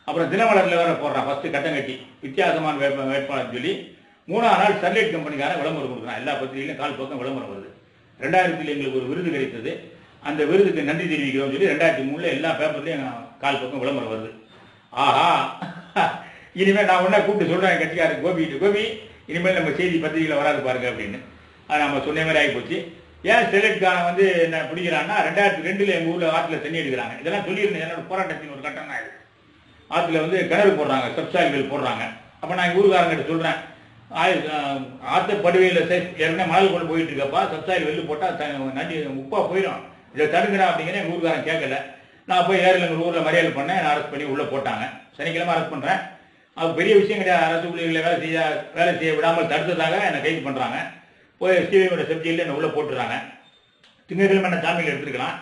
அப்புறம் தினமலரில் வேற போடுறான் ஃபர்ஸ்ட் கட்டம் கட்டி வித்தியாசமான வேட்பாளர் சொல்லி. 3ஆம் நாள் ஸ்டெர்லைட் கம்பெனிக்கான விளம்பரம் கொடுக்குறான். எல்லா பத்திரிகையிலும் கால் பக்கம் விளம்பரம் வருது. 2000 எங்களுக்கு ஒரு விருது கிடைத்தது, அந்த விருதுக்கு நன்றி தெரிவிக்கிறோம் சொல்லி 2003 எல்லா பேப்பர்லையும் கால் பக்கம் விளம்பரம் வருது. ஆஹா, இனிமேல் நான் ஒன்றா கூப்பிட்டு சொல்கிறேன் கட்சிக்காரர் கோபி, இனிமேல் நம்ம செய்தி பத்திரிகையில் வராது பாருங்க அப்படின்னு. அது நம்ம சொன்ன மாதிரி ஆகி போச்சு. ஏன் ஸ்டெர்லைட்கான வந்து என்ன பிடிக்கிறான்னா, 2002 எங்கள் ஊரில் ஆற்றுல தண்ணி எடுக்கிறாங்க. இதெல்லாம் சொல்லியிருந்தேன், என்னோட போராட்டத்தின் ஒரு கட்டம் தான் இது. ஆற்றுல வந்து கிணறு போடுறாங்க, சப்சாய்கள் போடுறாங்க. அப்போ நான் எங்கள் ஊருக்காரங்கிட்ட சொல்கிறேன், ஆற்று படுவையில் ஏற்கனவே மணல் கொண்டு போயிட்டு இருக்கப்பா, சப்சாயில் வெளில போட்டால் நடி உப்பா போயிடும், இதை தடுக்கிறேன் அப்படிங்கிற எங்கள் ஊருக்காரன் கேட்கல. நான் போய் ஏரில் எங்கள் ஊரில் மறியல் பண்ணேன், நான் அரெஸ்ட் பண்ணி உள்ளே போட்டாங்க. சனிக்கிழமை அரெஸ்ட் பண்ணுறேன். அது பெரிய விஷயம் கிடையாது. அரசு ஊழியர்களை வேலை செய்ய விடாமல் தடுத்ததாக என்னை கைது பண்ணுறாங்க. போய் ஸ்ரீவையோட சப்ஜெக்டில் என்னை உள்ளே போட்டுறாங்க. திங்கட்கிழமை என்ன ஜாமீனில் எடுத்துருக்கலாம்.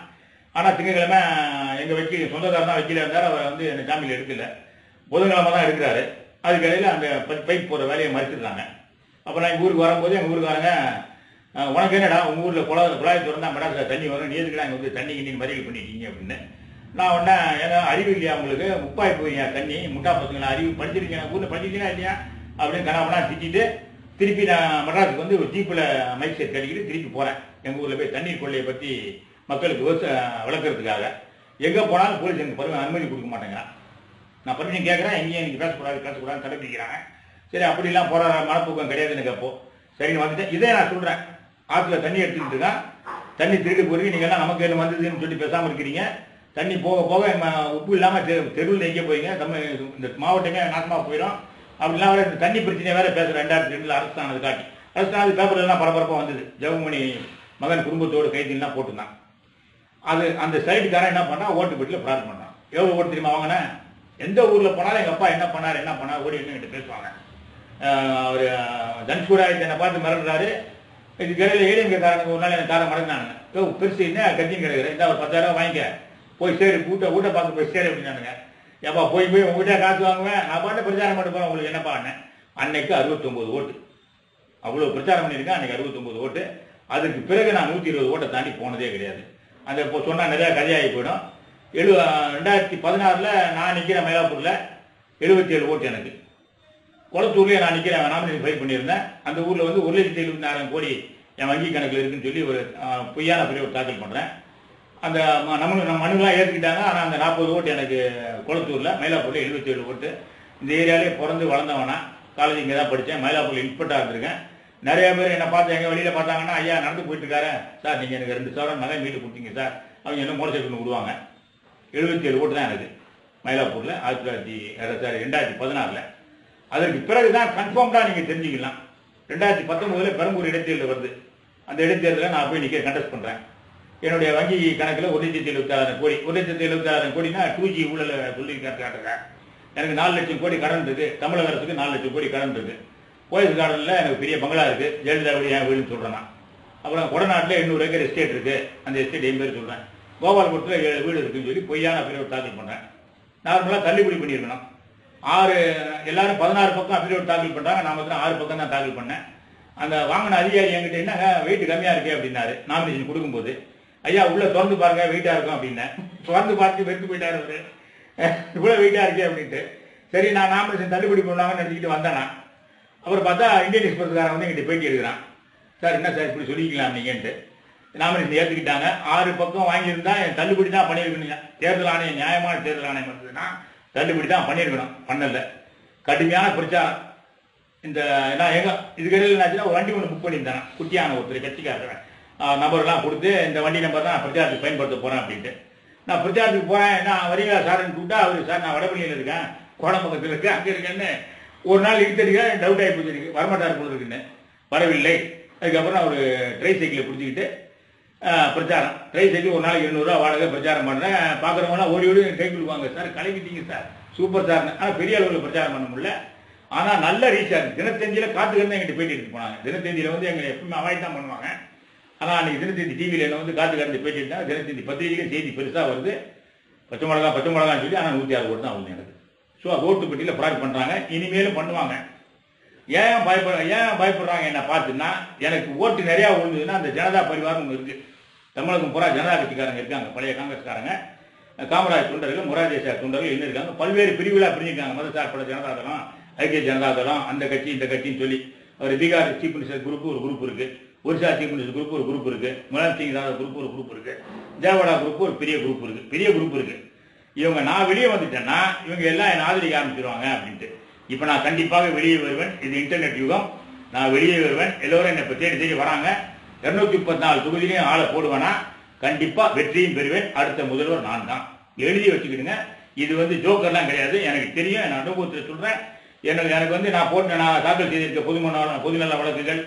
ஆனால் திங்கட்கிழமை எங்கள் வக்கீல் சொந்தக்காரர் தான் வக்கீலாக இருந்தார், அவர் வந்து என்னை ஜாமீனில் எடுக்கல. புதன்கிழமை தான் எடுக்கிறாரு. அதுக்கடையில் அந்த பைப் போகிற வேலையை மறுத்துடுறாங்க. அப்போ நான் எங்கள் ஊருக்கு வரும்போது எங்கள் ஊருக்காரங்க, உனக்கு என்னடா உங்கள் ஊரில் குழாய் திறந்தா மெடாஸில் தண்ணி வரும், நீ எதுக்குடா இங்கே வந்து தண்ணி கிண்ணி மறியல் பண்ணிட்டீங்க அப்படின்னு. நான் உடனே ஏன்னா அறிவு இல்லையா உங்களுக்கு, முப்பாய் போய் தண்ணி முட்டா பசங்களா, அறிவு படிச்சிருக்கீங்க, ஊரில் படிச்சிருக்கீங்களா இல்லையா அப்படின்னு கணவனா திட்டிட்டு திருப்பி நான் மெட்ராஸுக்கு வந்து ஒரு ஜீப்பில் மைக் செட் கட்டிக்கிட்டு திருப்பி போகிறேன். எங்கள் ஊரில் போய் தண்ணீர் கொள்ளையை பற்றி மக்களுக்கு விளக்குறதுக்காக. எங்கே போனாலும் போலீஸ் எனக்கு அனுமதி கொடுக்க மாட்டேங்க. நான் பர்மிஷன் கேட்குறேன், எங்கேயும் எனக்கு பேசக்கூடாதுன்னு தடுப்பிக்கிறாங்க. சரி, அப்படிலாம் போகிற மனப்போக்கம் கிடையாது எனக்கு. அப்போ சரின்னு வந்துட்டேன். இதே நான் சொல்கிறேன், ஆற்றுல தண்ணி எடுத்துக்கிட்டு இருக்கேன், தண்ணி திருட்டு போகிறீங்க, நீங்கள் எல்லாம் நமக்கு என்ன வந்ததுன்னு சொல்லி பேசாமல் இருக்கிறீங்க. தண்ணி போக போக உப்பு இல்லாமல் தெருவில் எங்கே போயிங்க, நம்ம இந்த மாவட்டமே நாசமாக போயிடும். அப்படிலாம் வேற இந்த தண்ணி பிரச்சனையை வேற பேசுகிறேன். 2002 அரசு ஆனது காட்டி பேப்பர்லாம் பரபரப்பாக வந்தது. ஜெகமணி மகன் குடும்பத்தோடு கைதிலாம் போட்டுருந்தான். அது அந்த சைடுக்காரன் என்ன பண்ணா, ஓட்டு பெட்டியில் ப்ரார்த்தனை பண்ணான். எவ்வளோ ஓட்டு தெரியுமா வாங்கினேன்? எந்த ஊரில் போனாலும் எங்கள் அப்பா என்ன பண்ணார் ஓடி என்ன பேசுவாங்க. அவர் தனுஷ்கூடாயத்தை என்னை பார்த்து மிரட்டுறாரு. இதுக்கு இடையில ஏடிஎம்கேக்காரனுக்கு ஒரு நாள் எனக்கு காரை மறந்தானுங்க. பெருசு என்ன கட்சியும் கிடையாது, இந்த ஒரு 10,000 வாங்கிக்க, போய் சேரு, ஊட்ட பார்க்க போய் சேரு அப்படின்னானுங்க. ஏப்பா போய் உங்ககிட்ட காசு வாங்குவேன், நான் பாட்டு பிரச்சாரம் பண்ண போகிறேன், உங்களுக்கு என்னப்பா அண்ணன். அன்னைக்கு 69 ஓட்டு. அவ்வளோ பிரச்சாரம் பண்ணியிருக்கேன். அன்னைக்கு 69 ஓட்டு. அதுக்கு பிறகு நான் 120 ஓட்டை தாண்டி போனதே கிடையாது. அந்த இப்போ சொன்னால் நிறையா கதையாகி போயிடும். 2016 நான் நிற்கிறேன் மயிலாப்பூரில், 77 ஓட்டு எனக்கு. குளத்தூர்லேயே நான் நிற்கிறேன், நாமினேஷன் ஃபைல் பண்ணியிருந்தேன். அந்த ஊரில் வந்து 1,74,000 கோடி என் வங்கி கணக்கில் இருக்குன்னு சொல்லி ஒரு பொய்யான பிரிவு தாக்கல் பண்ணுறேன். அந்த நம்ம மனுலாம் ஏற்றுக்கிட்டாங்க. ஆனால் அந்த 40 ஓட்டு எனக்கு குளத்தூரில், மயிலாப்பூரில் 77 ஓட்டு. இந்த ஏரியாலே பிறந்து வளர்ந்தவனா, காலேஜ் இங்கே தான் படித்தேன், மயிலாப்பூரில் இன்ஸ்பெக்டராக இருந்திருக்கேன். நிறைய பேர் என்னை பார்த்து எங்கள் வெளியில் பார்த்தாங்கன்னா, ஐயா நடந்து போயிட்டு இருக்காரு சார், நீங்கள் எனக்கு 2 சவரன் நகை மீட்டு கொடுத்தீங்க சார், அவங்க என்ன மோட்டர் சைக்கிள் விடுவாங்க. 77 ஓட்டு தான் எனக்கு மயிலாப்பூரில் 2016. அதற்கு பிறகு தான் கன்ஃபார்ம்டாக நீங்கள் தெரிஞ்சுக்கலாம். 2019 பெரம்பூர் இடைத்தேர்தல் வருது. அந்த இடைத்தேர்தலில் நான் போய் நிற்க கண்டெஸ்ட் பண்ணுறேன். என்னுடைய வங்கி கணக்கில் 1,76,000 கோடி. 1,76,000 கோடினா 2G ஊழல் சொல்லி காட்டுறேன். எனக்கு 4 லட்சம் கோடி கடன் இருக்குது. தமிழக அரசுக்கு 4 லட்சம் கோடி கடன் இருக்குது. போயஸ் கார்டனில் எனக்கு பெரிய பங்களா இருக்குது, ஜெயலலிதா வீடு என் வீடுன்னு சொல்கிறேன் நான். அப்புறம் கொடநாட்டில் 800 ஏக்கர் எஸ்டேட் இருக்குது, அந்த எஸ்டேட் என் பேர் சொல்கிறேன். கோபால்புரத்தில் 7 வீடு இருக்குன்னு சொல்லி பொய்யான அஃபிடேவிட் தாக்கல் பண்ணுறேன். நார்மலாக தள்ளுபடி பண்ணியிருக்கணும். எல்லாரும் 16 பக்கம் அஃபிடேவிட் தாக்கல் பண்ணுறாங்க, நான் வந்து 6 பக்கம் தான் தாக்கல் பண்ணேன். அந்த வாங்கின அதிகாரி என்கிட்ட என்னங்க வெயிட் கம்மியாக இருக்கே அப்படின்னாரு. நாமினேஷன் கொடுக்கும்போது, ஐயா உள்ள திறந்து பாருங்க வெயிட்டாக இருக்கும் அப்படின்னேன். திறந்து பார்த்து வெறுத்து போயிட்டாரு அவரு, இவ்வளோ வெயிட்டாக இருக்கே அப்படின்ட்டு. சரி, நான் நாமினேஷன் தள்ளுபடி பண்ணுவாங்கன்னு நினச்சிக்கிட்டு வந்தேன் நான். அப்புறம் பார்த்தா இந்தியன் எக்ஸ்பிரஸ்காரன் வந்து எங்கிட்ட பேட்டி எடுக்கிறான். சார் என்ன சார் இப்படி சொல்லிக்கலாம் நீங்கன்ட்டு. நாமினேஷன் ஏற்றுக்கிட்டாங்க. 6 பக்கம் வாங்கியிருந்தா என் தள்ளுபடி தான் பண்ணியிருக்கீங்க. தேர்தல் ஆணையம் நியாயமான தேர்தல் ஆணையம் இருந்ததுன்னா தள்ளுபடி தான் பண்ணியிருக்கணும், பண்ணல. கடுமையான பிரச்சாரம். இந்த நான் எங்க இதுக்கிடையில் என்னாச்சுன்னா ஒரு வண்டி ஒன்று புக் பண்ணியிருந்தேன், குட்டியான ஒருத்தர் கட்சிக்காரன் நம்பர்லாம் கொடுத்து இந்த வண்டி நம்பர் தான் பிரச்சாரத்துக்கு பயன்படுத்த போகிறேன் அப்படின்ட்டு. நான் பிரச்சாரத்துக்கு போகிறேன், நான் வரீங்களா சார்ன்னு கூப்பிட்டா அவர் சார் நான் வடபள்ளியில் இருக்கேன், கோடம்பக்கத்தில் இருக்கேன், அங்கே இருக்கேன்னு ஒரு நாள் இழுத்தடிக்க டவுட் ஆகி போச்சு, வரமாட்டார் போல இருக்குன்னு. வரவில்லை. அதுக்கப்புறம் ஒரு ட்ரை சைக்கிளை பிடிச்சிக்கிட்டு பிரச்சாரம், ட்ரை சைக்கிள் ஒரு நாளைக்கு 200 ரூபா வாடகை பிரச்சாரம் பண்ணுறேன். பார்க்குறவங்களாம் ஓடி ஓடி கை கொடுவாங்க, சார் கிளம்பிட்டீங்க சார், சூப்பர் சார்னு. ஆனால் பெரிய அளவில் பிரச்சாரம் பண்ண முடியல. ஆனால் நல்ல ரீச் ஆகுது. தினத்தந்தியில் காத்துக்கிட்டு எங்கிட்ட பேட்டி எடுத்து போனாங்க. தினத்தந்தியில் வந்து எங்களை எப்பவுமே அவாய்ட் தான் பண்ணுவாங்க. ஆனால் அன்றைக்கி தினத்தந்தி டிவியில் என்ன வந்து காத்துக்கிட்டு பேட்டி எடுத்தாங்க. தினத்தந்தி பத்திரிகையில் செய்தி பெருசாக வருது, பச்சை மிளகான்னு சொல்லி. ஆனால் 106 ஓட்டு தான் வந்து எனக்கு. ஸோ ஓட்டு பெட்டியில் ஃப்ராட் பண்ணுறாங்க, இனிமேலும் பண்ணுவாங்க. ஏன் பயப்படுறாங்க என்ன பார்த்துன்னா, எனக்கு ஓட்டு நிறையா விழுந்ததுன்னா அந்த ஜனதா பரிவாரம் ஒன்று இருக்குது. தமிழகம் பூரா ஜனதா கட்சிக்காரங்க இருக்காங்க, பழைய காங்கிரஸ்காரங்க, காமராஜ் தொண்டர்கள், மொரார் தேசாய் தொண்டர்கள் என்ன இருக்காங்க, பல்வேறு பிரிவுகளாக பிரிஞ்சிருக்காங்க. மதசார்பட ஜனதா தளம், ஐக்கிய ஜனதா தளம், அந்த கட்சி இந்த கட்சின்னு சொல்லி. ஒரு பீகார் சீஃப் மினிஸ்டர் குரூப் ஒரு குரூப் இருக்கு, ஒரிசா சீஃப் மினிஸ்டர் குரூப் ஒரு குரூப் இருக்கு, முலாயம் சிங் யாதவ் குரூப் ஒரு குரூப் இருக்கு, தேவடா குரூப் ஒரு பெரிய குரூப் இருக்கு. இவங்க நான் வெளியே வந்துட்டேன்னா இவங்க எல்லாம் என்னை ஆதரிக்க ஆரம்பிச்சிருவாங்க அப்படின்ட்டு. இப்போ நான் கண்டிப்பாக வெளியே வருவேன். இது இன்டர்நெட் யுகம். நான் வெளியே வருவேன். எல்லோரும் என்னை தேடி வராங்க. 234 தொகுதியிலையும் ஆளை போடுவேன்னா கண்டிப்பாக வெற்றியும் பெறுவேன். அடுத்த முதல்வர் நான் தான். எழுதி வச்சுக்கிடுங்க. இது வந்து ஜோக்கர்லாம் கிடையாது, எனக்கு தெரியும், என் அனுபவத்தை சொல்கிறேன். எனக்கு வந்து நான் தாக்கல் செய்திருக்க பொதுநல வழக்குகள்,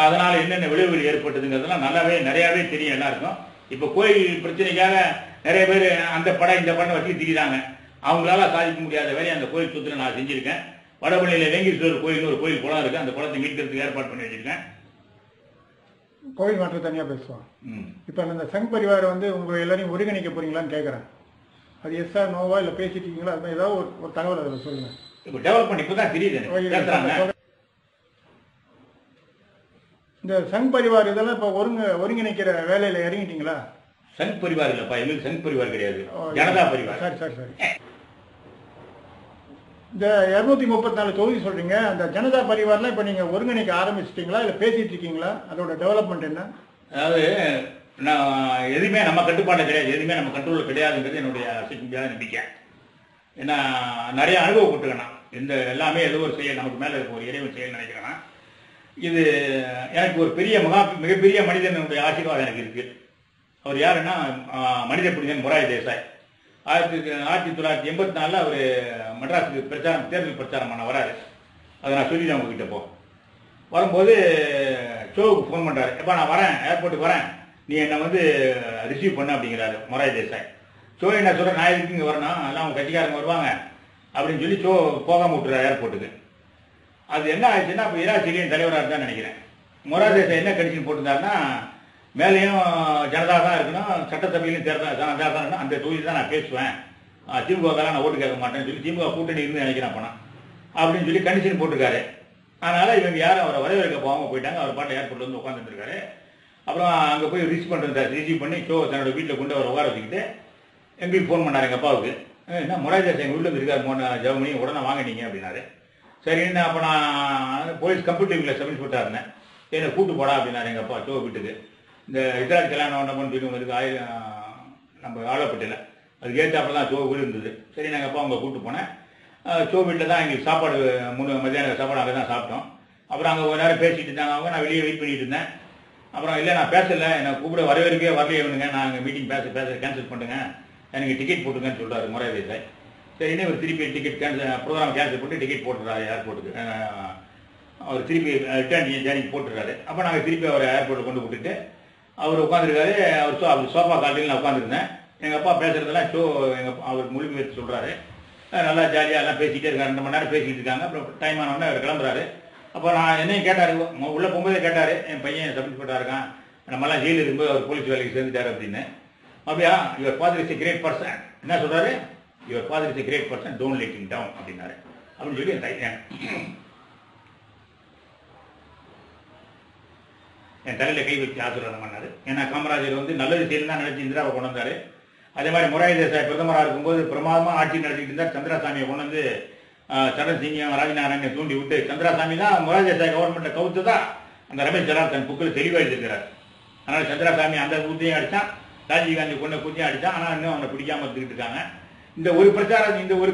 அதனால் என்னென்ன விளைவுகள் ஏற்பட்டதுங்கிறதுலாம் நிறையாவே தெரியும் எல்லாருக்கும். இப்போ கோயில் பிரச்சனைக்காக நிறைய பேர் அந்த படம் இந்த படம் வச்சு திரிகிறாங்க. அவங்களால சாதிக்க முடியாத வேலையை அந்த கோயில் சொத்துல நான் செஞ்சிருக்கேன். வடபள்ளியில் வேங்கீஸ்வரர் கோயில் ஒரு கோயில் குளம் இருக்கு, அந்த குளத்தை மீட்கிறதுக்கு ஏற்பாடு பண்ணி வச்சிருக்கேன். கோயில் மாற்றம் தனியாக பேசுவோம். இப்போ அந்த சங் பரிவாரம் வந்து உங்களை எல்லாரையும் ஒருங்கிணைக்க போறீங்களான்னு கேட்குறேன். அது எஸ்ஸா நோவா இல்லை பேசிட்டு இருக்கீங்களா? அது மாதிரி ஏதாவது ஒரு தகவல் அதில் சொல்லுங்க. இப்போ டெவலப் பண்ணி இப்போ தான் தெரியுது. இந்த சங் பரிவார் இதெல்லாம் இப்போ ஒருங்கிணைக்கிற வேலையில் இறங்கிட்டீங்களா? சங் பரிவார் இல்லப்பா, எங்களுக்கு சங் பரிவார் கிடையாது, ஜனதா பரிவார். சரி. இந்த 234 தொகுதி சொல்றீங்க, அந்த ஜனதா பரிவார்லாம் இப்போ நீங்க ஒருங்கிணைக்க ஆரம்பிச்சிட்டீங்களா இல்லை பேசிட்டு இருக்கீங்களா? அதோட டெவலப்மெண்ட் என்ன? அதாவது நான் எதுவுமே நம்ம கட்டுப்பாடு கிடையாது, எதுவுமே நம்ம கண்ட்ரோல் கிடையாதுங்கிறது என்னுடைய முடியாத நம்பிக்கை. ஏன்னா நிறைய அனுபவப்பட்டுக்கணும். இந்த எல்லாமே ஏதோ ஒரு செயல் நமக்கு மேலே ஒரு இறைவன் செயல் நினைக்கிறேன்னா, இது எனக்கு ஒரு மிகப்பெரிய மனிதனுடைய ஆசீர்வாதம் எனக்கு இருக்கு. அவர் யாருன்னா மனித புனிதன் மொரார் தேசாய். 1984 அவர் மெட்ராஸுக்கு தேர்தல் பிரச்சாரம் பண்ண வராரு. அதை நான் சொல்லி தான் உங்ககிட்ட வரும்போது ஷோவுக்கு ஃபோன் பண்ணுறாரு. எப்போ நான் வரேன், ஏர்போர்ட்டுக்கு வரேன், நீ என்னை வந்து ரிசீவ் பண்ண அப்படிங்கிறாரு மொரார் தேசாய். ஷோ என்ன சொல்கிறேன், நான் எதுக்கு இங்கே வரணும், எல்லாம் அவங்க கட்சிக்காரங்க வருவாங்க அப்படின்னு சொல்லி ஷோ போகாமல் விட்டுறாரு ஏர்போர்ட்டுக்கு. அது என்ன ஆயிடுச்சுன்னா, இப்போ இராச்சிலியன் தலைவராக இருந்தான்னு நினைக்கிறேன். மொரார் தேசாய் என்ன கட்சின்னு போட்டிருந்தாருன்னா, மேலேயும் ஜனதா தான் இருக்கணும், சட்டசபையிலும் ஜனதா தான் இருக்கணும், அந்த தொகுதியில் தான் நான் பேசுவேன், திமுகலாம் நான் ஓட்டு கேட்க மாட்டேன்னு சொல்லி திமுக கூட்டணி இருந்து நினைக்கிறேன் பணம் அப்படின்னு சொல்லி கண்டிஷன் போட்டிருக்காரு. அதனால் இவங்க யாரும் அவரை வரவேற்க போகாமல் போயிட்டாங்க. அவர் பாட்டு ஏர்போர்ட்டில் வந்து உட்காந்துருக்காரு. அப்புறம் அங்கே போய் ரிசீவ் பண்ணி ஷோ தன்னோட வீட்டில் கொண்டு அவர் உட்கார வச்சுக்கிட்டு எங்களுக்கு ஃபோன் பண்ணார் எங்கள் அப்பாவுக்கு. என்ன மொரார் தேசாய் எங்கள் வீட்டில் இருக்கார் ஜெர்மனி, உடனே வாங்கினீங்க அப்படின்னாரு. சரின்னு அப்போ நான் போலீஸ் கம்ப்யூட்டர் சப்மிட் போட்டாருந்தேன். என்னை கூட்டு போடா அப்படின்னாரு எங்கள் அப்பா ஷோ வீட்டுக்கு. இந்த இதராஜ் கல்யாணம் ஒன்றப்பன்னு சொல்லி உங்களுக்கு நம்ம ஆளப்பட்டில் அதுக்கு ஏற்றாப்பில் தான் ஷோ வீடு இருந்தது. சரி நாங்கள் அப்பா அவங்க கூப்பிட்டு போனேன். ஷோ வீட்டில் தான் எங்களுக்கு சாப்பாடு மத்தியான சாப்பாடு அங்கே தான் சாப்பிட்டோம். அப்புறம் அங்கே ஒரு நேரம் பேசிட்டு இருந்தாங்க அவங்க, நான் வெளியே வெயிட் பண்ணிட்டு இருந்தேன். அப்புறம் இல்லை நான் பேசலை, என்னை கூப்பிட வரவேற்கவே வரலையே வேணுங்க, நான் அங்கே மீட்டிங் பேச கேன்சல் பண்ணுங்க, எனக்கு டிக்கெட் போட்டுங்கன்னு சொல்கிறாரு மொரார் தேசாய். சரின்னு ஒரு திருப்பி டிக்கெட் ப்ரோக்ராம் கேன்சல் பண்ணி டிக்கெட் போட்டுறாரு ஏர்போர்ட்டுக்கு. அவர் திருப்பி ரிட்டர்ன் ஜேர்னிக்கு போட்டுறாரு. அப்போ நாங்கள் திருப்பி அவர் ஏர்போர்ட்டில் கொண்டு விட்டுட்டு அவர் உட்காந்துருக்காரு. அவர் சோஃபா காலையில் நான் உட்காந்துருந்தேன். எங்கள் அப்பா பேசுகிறதெல்லாம் அவர் மொழி எடுத்து சொல்கிறாரு. நல்லா ஜாலியாக எல்லாம் பேசிக்கிட்டே இருக்காரு. 2 மணி நேரம் பேசிக்கிட்டு இருக்காங்க. அப்புறம் டைம் ஆனோடனே அவர் கிளம்புறாரு. அப்போ நான் என்னையும் கேட்டார், உள்ளே போகும்போதே கேட்டார், என் பையன் சப்மிட் பண்ணிட்டா இருக்கான், நம்மளாம் ஜெயிலில் இருக்கும்போது அவர் போலீஸ் வேலைக்கு சேர்ந்துட்டார் அப்படின்னு. அப்படியா, your father is a great person. என்ன சொல்கிறாரு, your father is a great person, don't let him down அப்படின்னாரு. அப்படின்னு சொல்லி என் தலையில் கை வச்சு ஆசீர்வாதம் பண்ணார். ஏன்னா காமராஜர் வந்து நல்லது செய்யணும் தான் நினைச்சு இந்திராவை கொண்டு வந்தார். அதே மாதிரி மொரார் தேசாய் பிரதமராக இருக்கும்போது பிரமாதமாக ஆட்சி நடத்திட்டு இருந்தார். சந்திராசாமியை கொண்டு வந்து சரண் சிங்கையும் ராஜநாராயணனை தூண்டி விட்டு, சந்திராசாமி தான் மொரார் தேசாய் கவர்மெண்ட்டை கவுத்து தான் அந்த ரமேஷ் ஜெரால் தன் புக்கில் தெளிவாக எழுதியிருக்கிறார். அதனால் சந்திராசாமி அந்த குத்தியும் அடித்தான், ராஜீவ்காந்தி கொண்ட குத்தியும் அடித்தான். ஆனால் இன்னும் அவனை பிடிக்காமல் இருந்துக்கிட்டு இருக்காங்க. இந்த ஒரு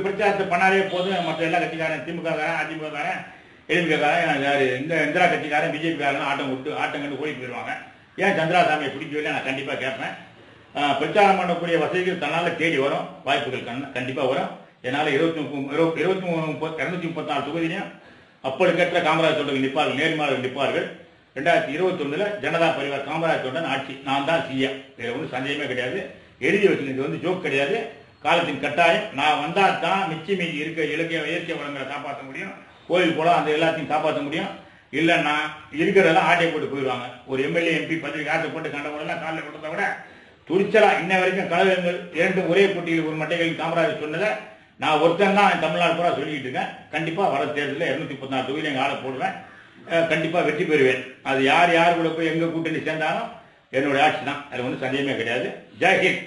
பிரச்சாரத்தை பண்ணாலே போதும், மற்ற எல்லா கட்சிக்காரன், திமுக காரன், அதிமுக காரன், எதிமுக காரன், இந்த இந்திரா கட்சிக்காரன், பிஜேபி காரன் ஆட்டம் கண்டு ஓடி போயிடுவாங்க. ஏன் சந்திராசாமியை பிடிக்கவில்லை நான் கண்டிப்பா கேட்பேன். பிரச்சாரம் பண்ணக்கூடிய வசதிகள் தன்னால தேடி வரும், வாய்ப்புகள் கண்டிப்பா வரும். என்னால 234 தொகுதியிலையும் அப்பொழுது காமராஜ் தோட்டம் நிற்பார்கள், நேர்மாளர்கள் நிற்பார்கள். 2021 ஜனதா பரிவார் காமராஜ் தோட்டம் ஆட்சி, நான் தான் சிஎம். இதுல ஒன்றும் சந்தேகமே கிடையாது. எழுதி வச்சுங்க, இது வந்து ஜோக் கிடையாது, காலத்தின் கட்டாயம். நான் வந்தா தான் மிச்சி மீதி இருக்க இயற்கை வளங்களை காப்பாற்ற முடியும், கோயில் போல அந்த எல்லாத்தையும் காப்பாற்ற முடியும். இல்லைன்னா இருக்கிறதெல்லாம் ஆட்டையை போட்டு போயிடுவாங்க. ஒரு எம்எல்ஏ எம்பி பதவி ஆசைப்பட்டு கண்டவங்களெல்லாம் காலில் கொடுத்தா கூட துடிச்சலா இன்ன வரைக்கும் கழகங்கள் இரண்டும் ஒரே போட்டியில் ஒரு மட்டைகளில் காமராஜர் சொன்னதை நான் ஒருத்தன் தான் தமிழ்நாடு பூரா சொல்லிக்கிட்டு இருக்கேன். கண்டிப்பா வர தேர்தலில் 234 தொகுதியில் எங்கள் ஆளை போடுவேன், கண்டிப்பா வெற்றி பெறுவேன். அது யார் கூட போய் எங்க கூட்டணி சேர்ந்தாலும் என்னுடைய ஆட்சி தான், அது ஒன்றும் சந்தேகமே கிடையாது. ஜெய் ஹிந்த்.